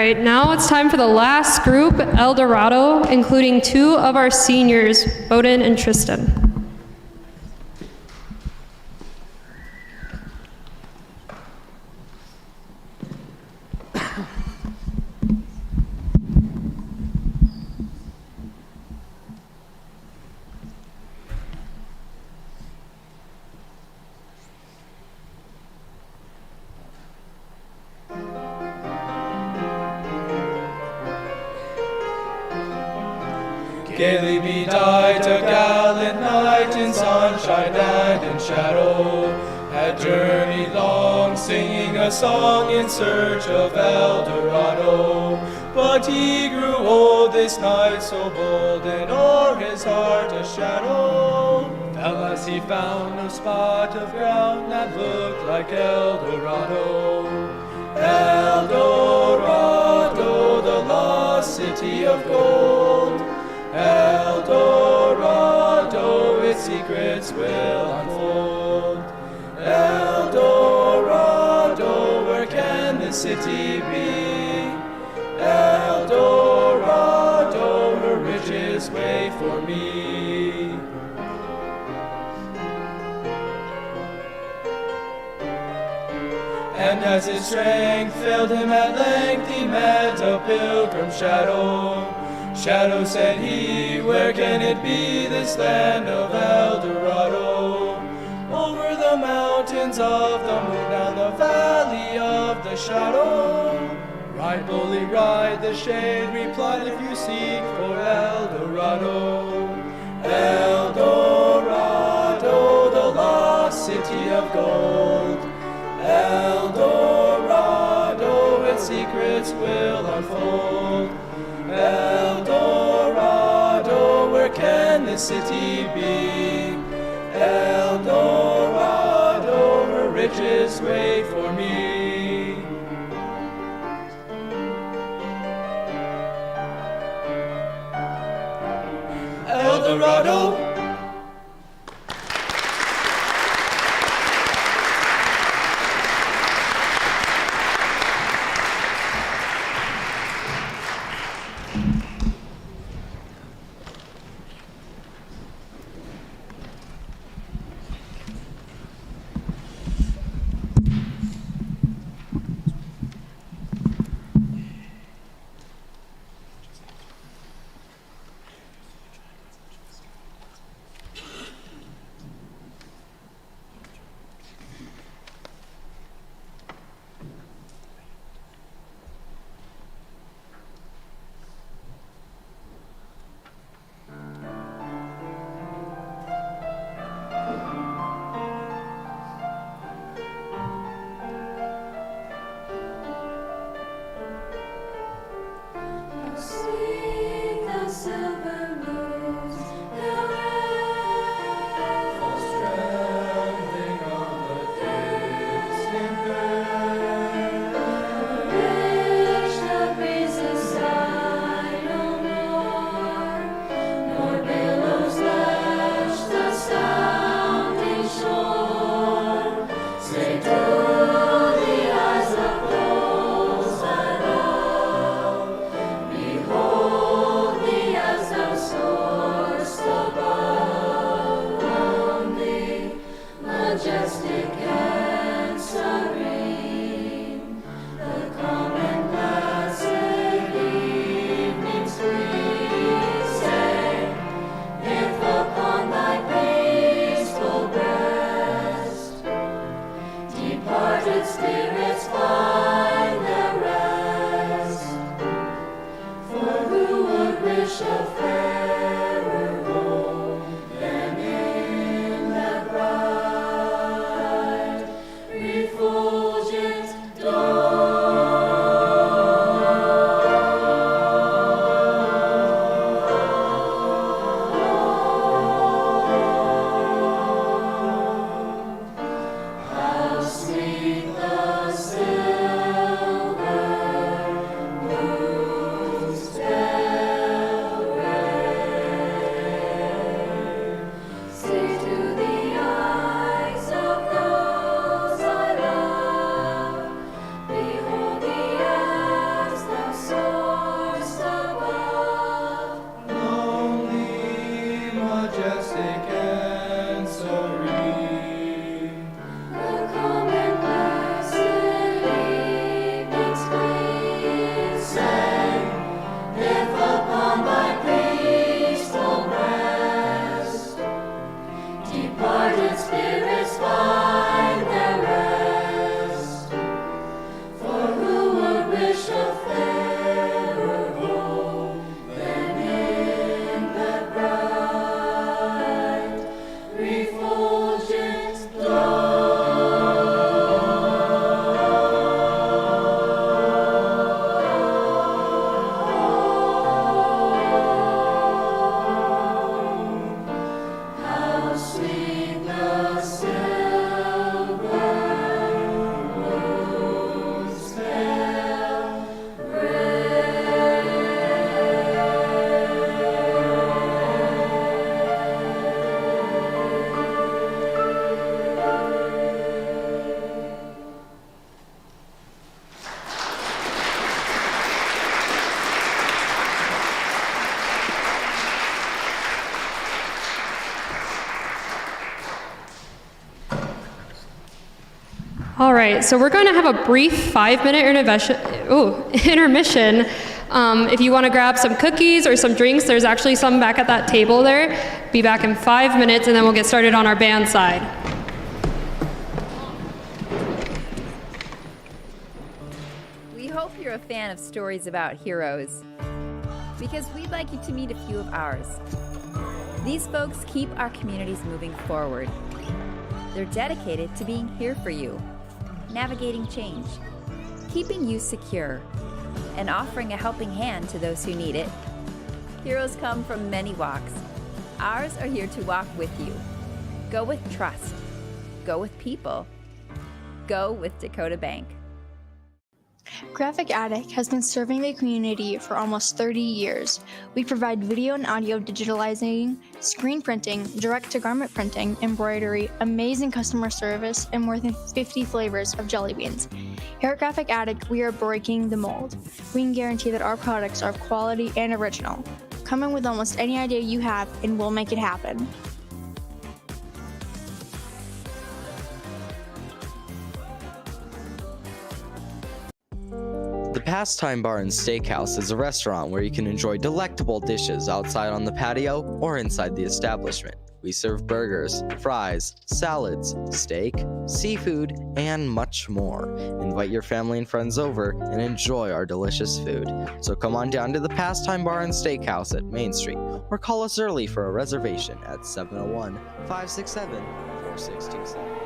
right, now it's time for the last group, El Dorado, including 2 of our seniors, Bowden and Tristan. Gaily bedight, a gallant knight in sunshine and in shadow, had journeyed long, singing a song in search of El Dorado. But he grew old, this knight so bold, and o'er his heart a shadow fell as he found no spot of ground that looked like El Dorado. El Dorado, the lost city of gold. El Dorado, its secrets will unfold. El Dorado, where can this city be? El Dorado, her riches wait for me. And as his strength failed him at length, he met a pilgrim shadow. Shadow, said he, where can it be, this land of El Dorado? Over the mountains of the moon, down the valley of the shadow. Ride, boldly ride, the shade replied, if you seek for El Dorado. El Dorado, the lost city of gold. El Dorado, its secrets will unfold. El Dorado, where can this city be? El Dorado, her riches wait for me. El Dorado. right, so we're going to have a brief 5-minute intermission. If you want to grab some cookies or some drinks, there's actually some back at that table there. Be back in 5 minutes, and then we'll get started on our band side. We hope you're a fan of stories about heroes, because we'd like you to meet a few of ours. These folks keep our communities moving forward. They're dedicated to being here for you, navigating change, keeping you secure, and offering a helping hand to those who need it. Heroes come from many walks. Ours are here to walk with you. Go with trust. Go with people. Go with Dakota Bank. Graphic Attic has been serving the community for almost 30 years. We provide video and audio digitalizing, screen printing, direct-to-garment printing, embroidery, amazing customer service, and more than 50 flavors of jelly beans. Here at Graphic Attic, we are breaking the mold. We can guarantee that our products are quality and original. Come in with almost any idea you have, and we'll make it happen. The Pastime Bar and Steakhouse is a restaurant where you can enjoy delectable dishes outside on the patio or inside the establishment. We serve burgers, fries, salads, steak, seafood, and much more. Invite your family and friends over and enjoy our delicious food. So come on down to the Pastime Bar and Steakhouse at Main Street or call us early for a reservation at 701-567-4627.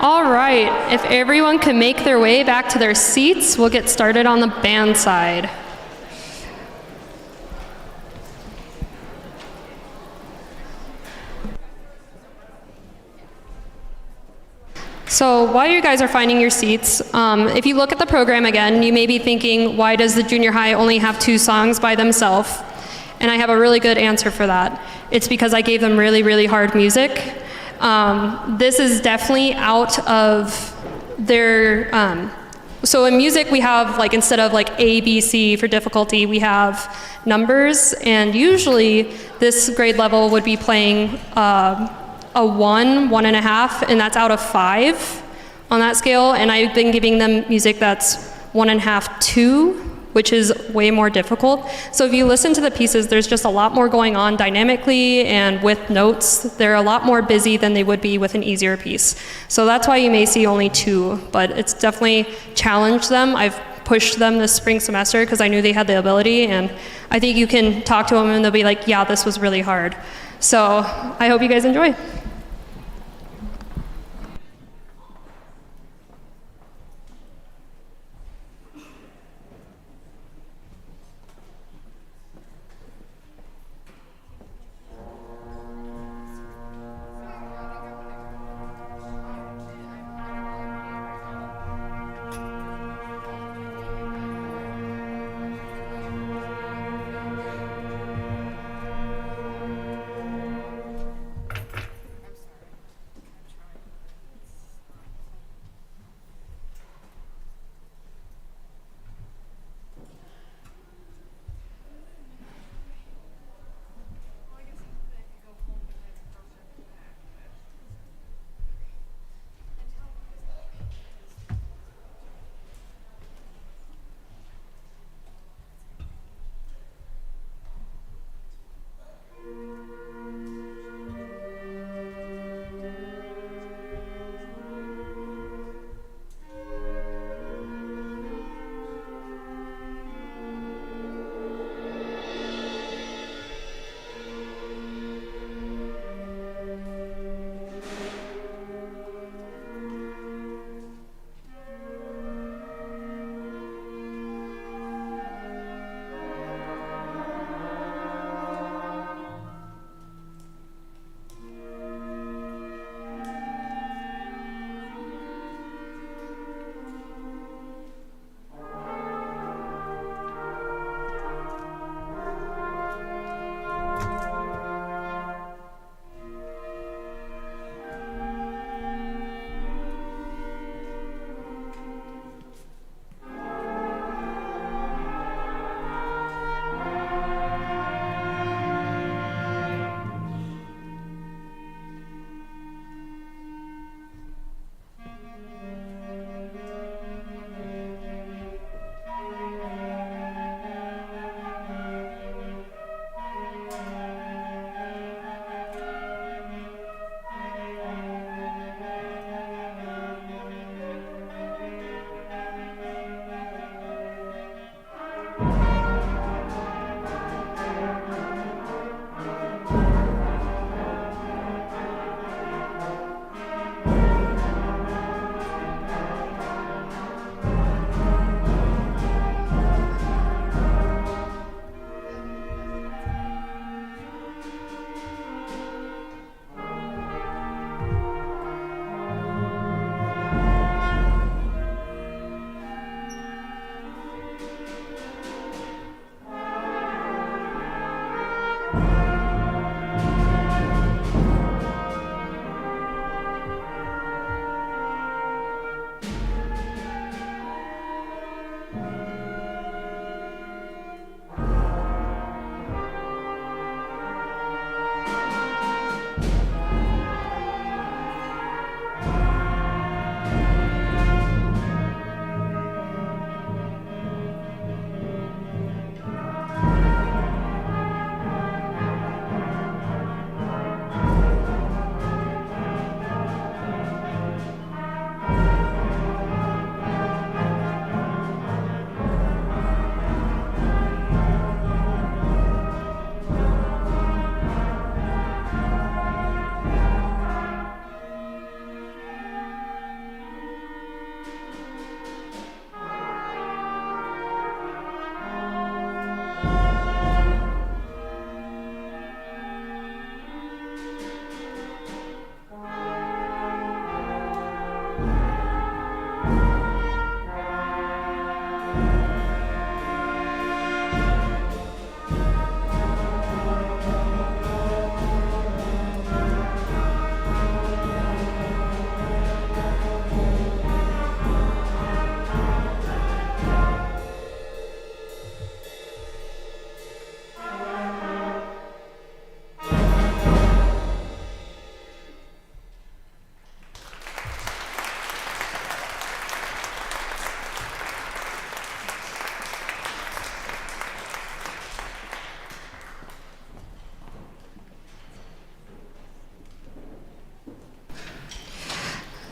All right, if everyone could make their way back to their seats, we'll get started on the band side. So while you guys are finding your seats, if you look at the program again, you may be thinking, why does the junior high only have 2 songs by themselves? And I have a really good answer for that. It's because I gave them really, really hard music. This is definitely out of their, so in music we have, like, instead of like A, B, C for difficulty, we have numbers, and usually this grade level would be playing a 1, 1.5, and that's out of 5 on that scale, and I've been giving them music that's 1.5, 2, which is way more difficult. So if you listen to the pieces, there's just a lot more going on dynamically, and with notes, they're a lot more busy than they would be with an easier piece. So that's why you may see only 2, but it's definitely challenged them. I've pushed them this spring semester because I knew they had the ability, and I think you can talk to them and they'll be like, yeah, this was really hard. So I hope you guys enjoy.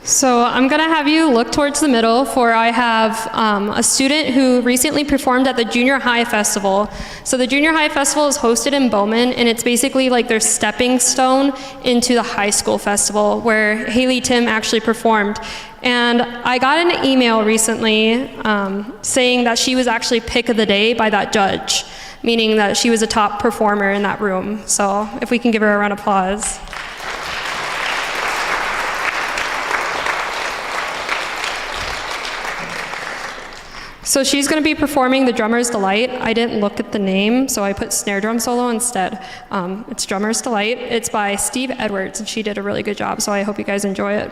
So I'm going to have you look towards the middle, for I have a student who recently performed at the Junior High Festival. So the Junior High Festival is hosted in Bowman, and it's basically like their stepping stone into the high school festival where Haley Tim actually performed. And I got an email recently saying that she was actually pick of the day by that judge, meaning that she was a top performer in that room. So if we can give her a round of applause. So she's going to be performing The Drummer's Delight. I didn't look at the name, so I put snare drum solo instead. It's Drummer's Delight. It's by Steve Edwards, and she did a really good job, so I hope you guys enjoy it.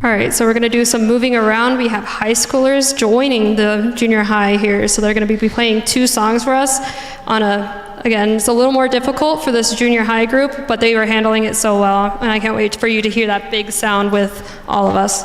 All right, so we're going to do some moving around. We have high schoolers joining the junior high here, so they're going to be playing 2 songs for us on again, it's a little more difficult for this junior high group, but they were handling it so well, and I can't wait for you to hear that big sound with all of us.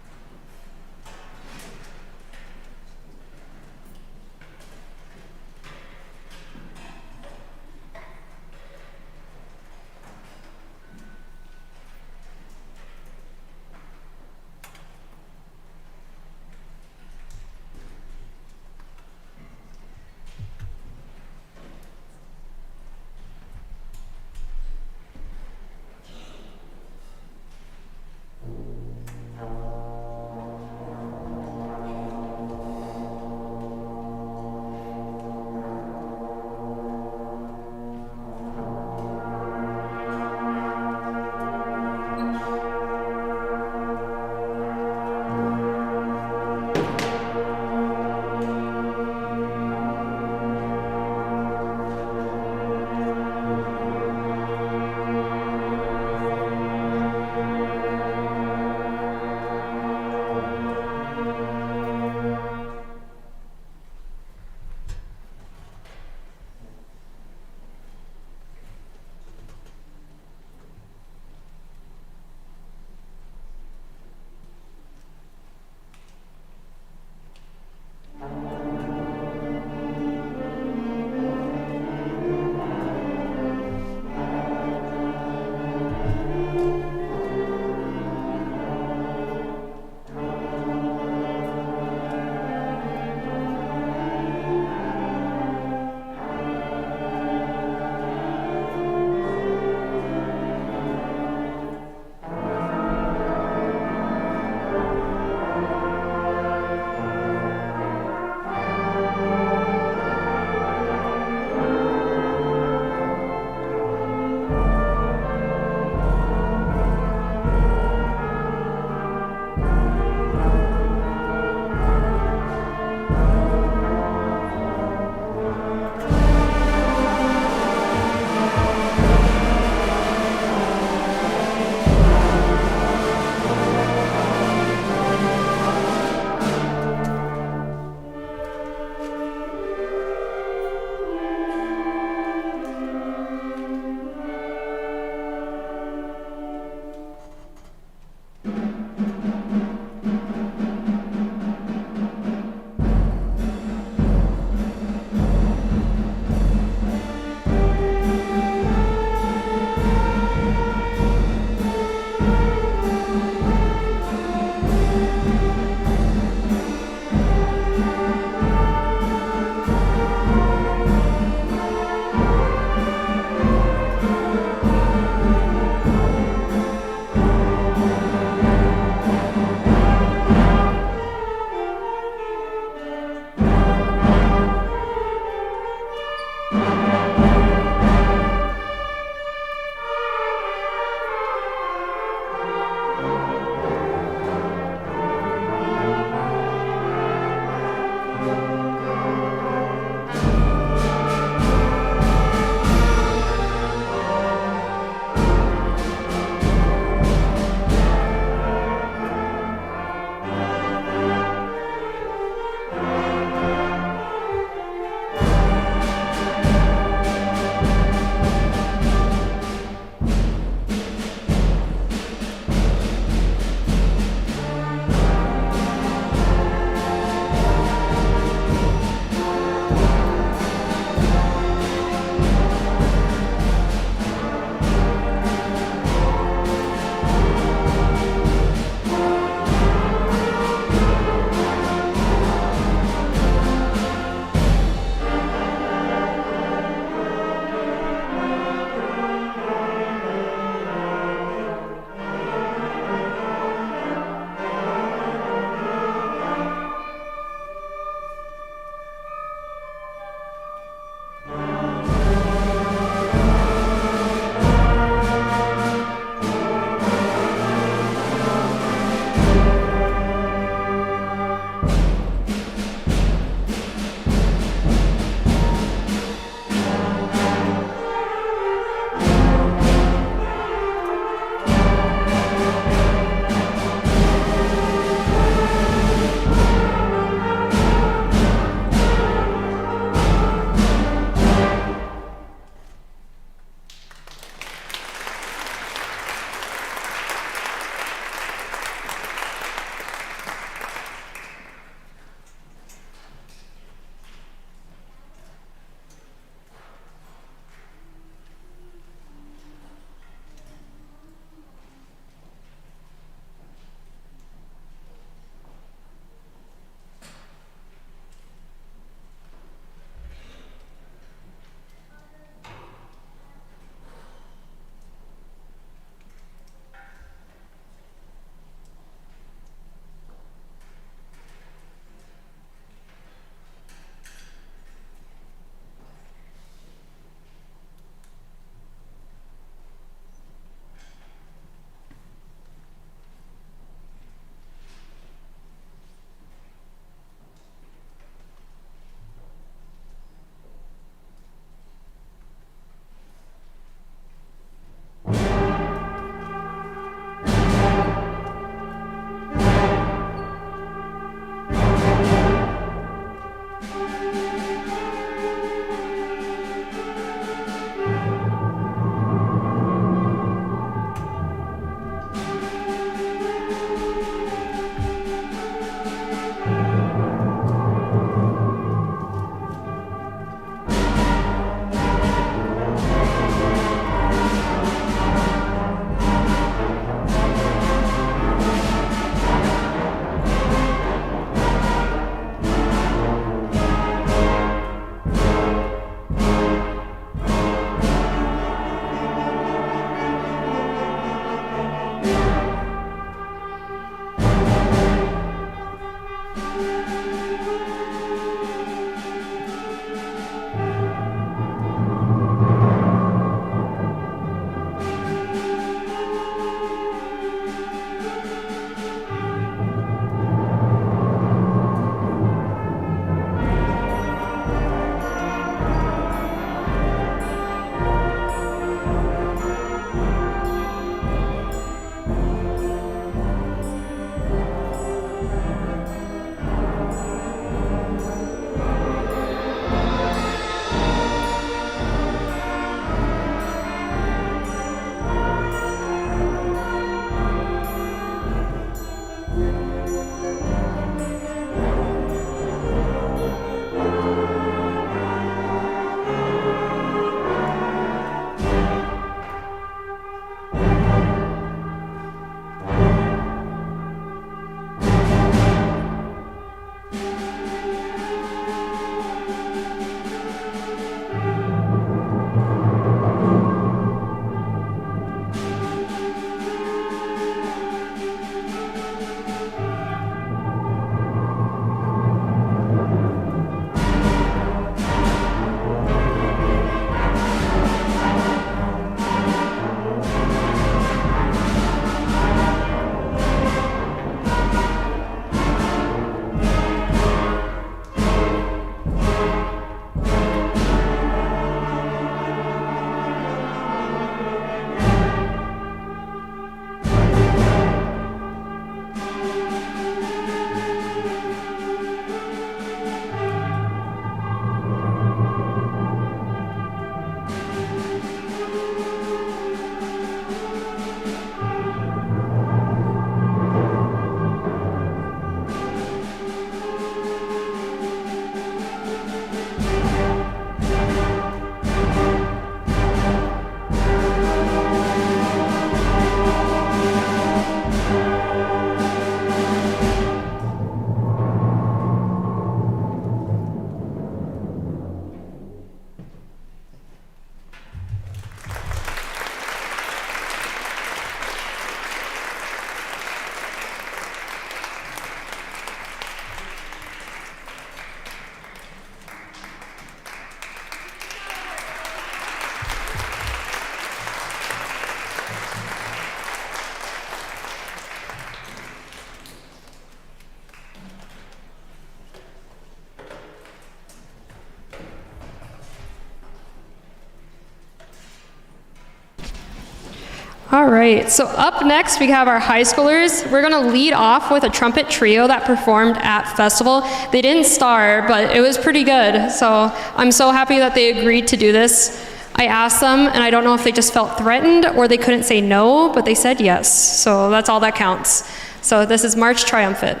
All right, so up next we have our high schoolers. We're gonna lead off with a trumpet trio that performed at festival. They didn't star, but it was pretty good. So I'm so happy that they agreed to do this. I asked them, and I don't know if they just felt threatened or they couldn't say no, but they said yes. So that's all that counts. So this is March Triumphant.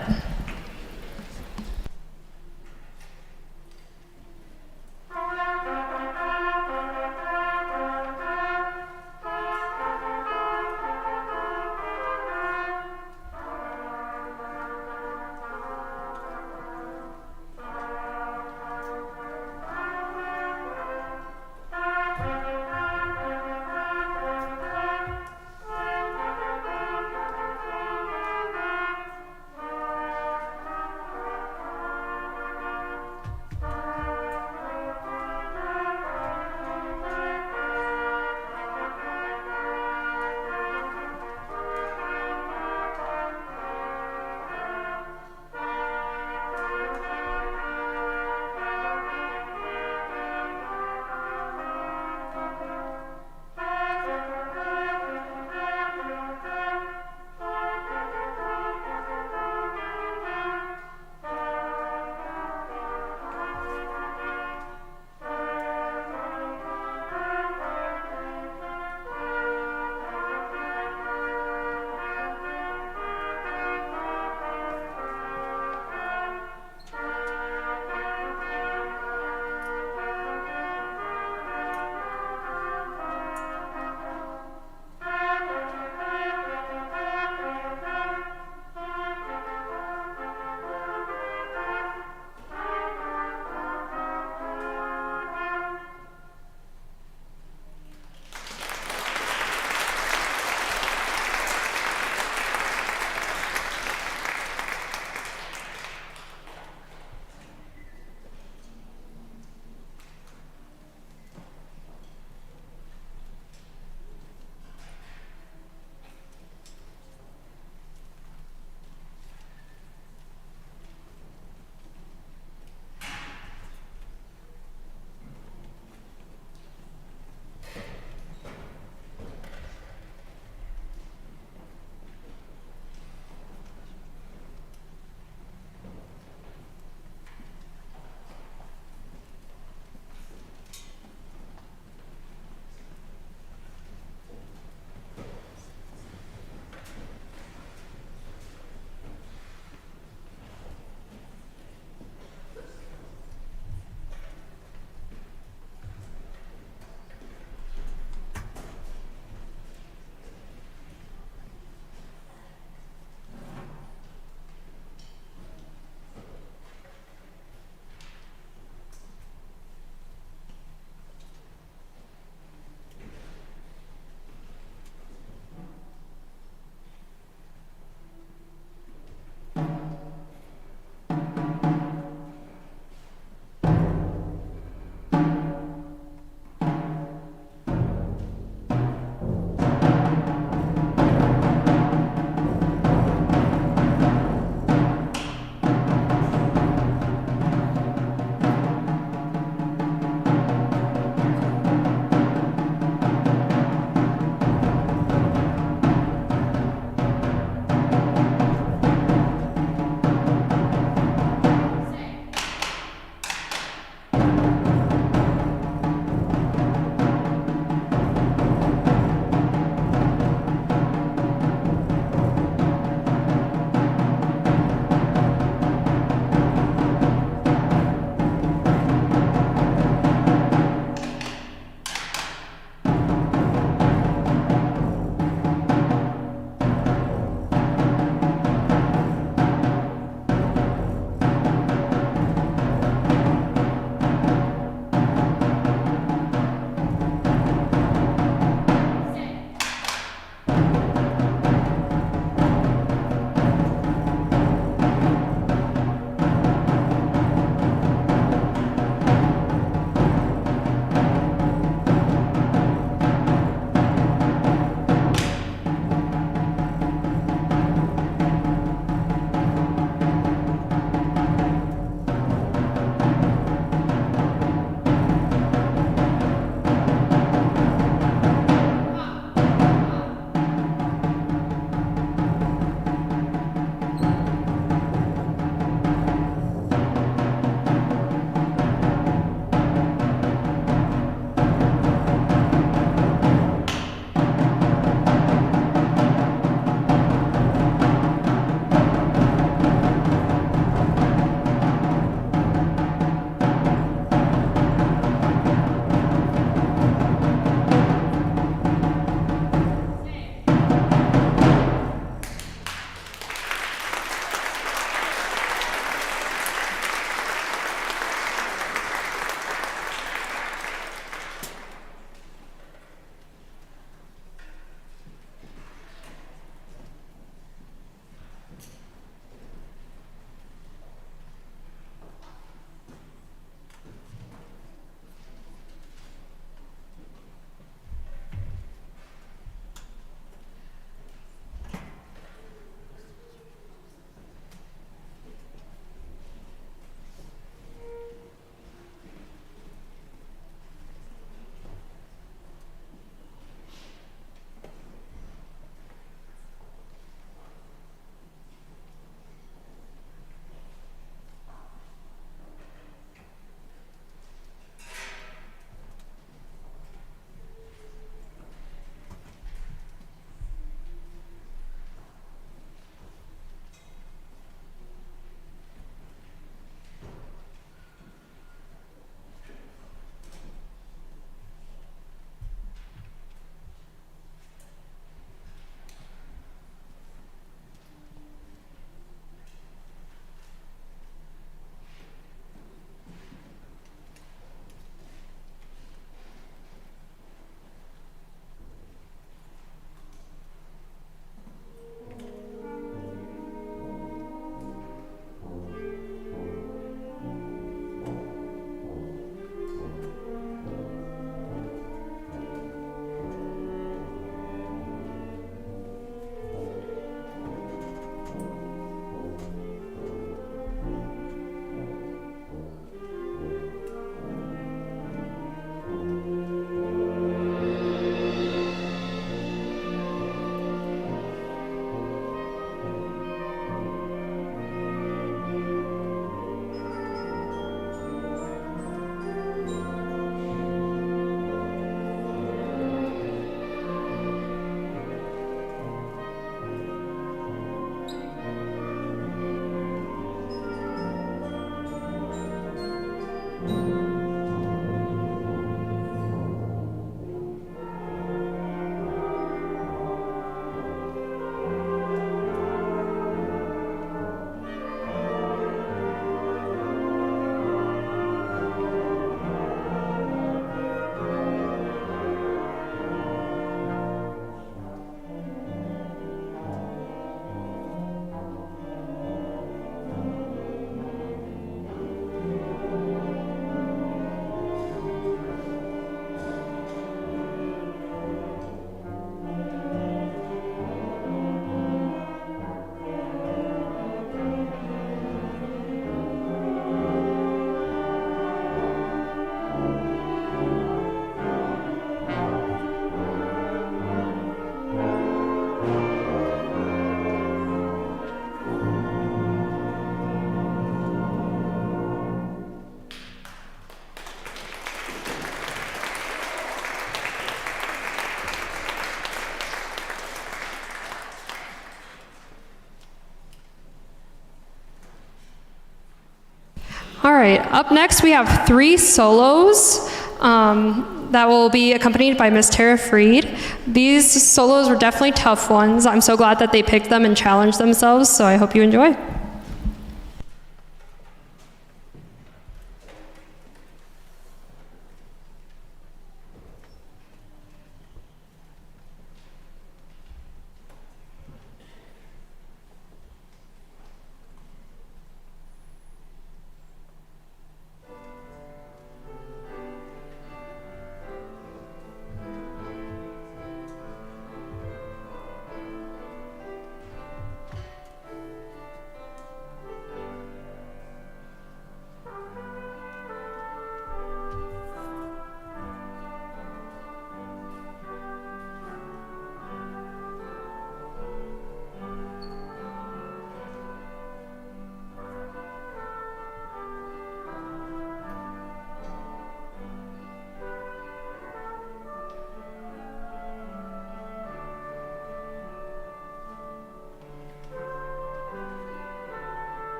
All right, up next we have 3 solos that will be accompanied by Miss Tara Freed. These solos were definitely tough ones. I'm so glad that they picked them and challenged themselves, so I hope you enjoy.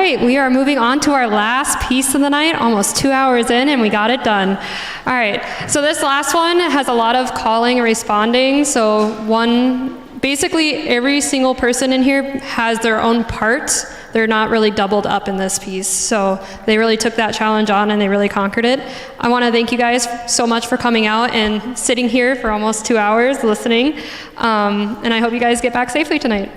right, we are moving on to our last piece of the night, almost 2 hours in, and we got it done. All right, so this last one has a lot of calling and responding. So basically every single person in here has their own part. They're not really doubled up in this piece. So they really took that challenge on and they really conquered it. I want to thank you guys so much for coming out and sitting here for almost 2 hours listening. And I hope you guys get back safely tonight.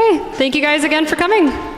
Okay, thank you guys again for coming.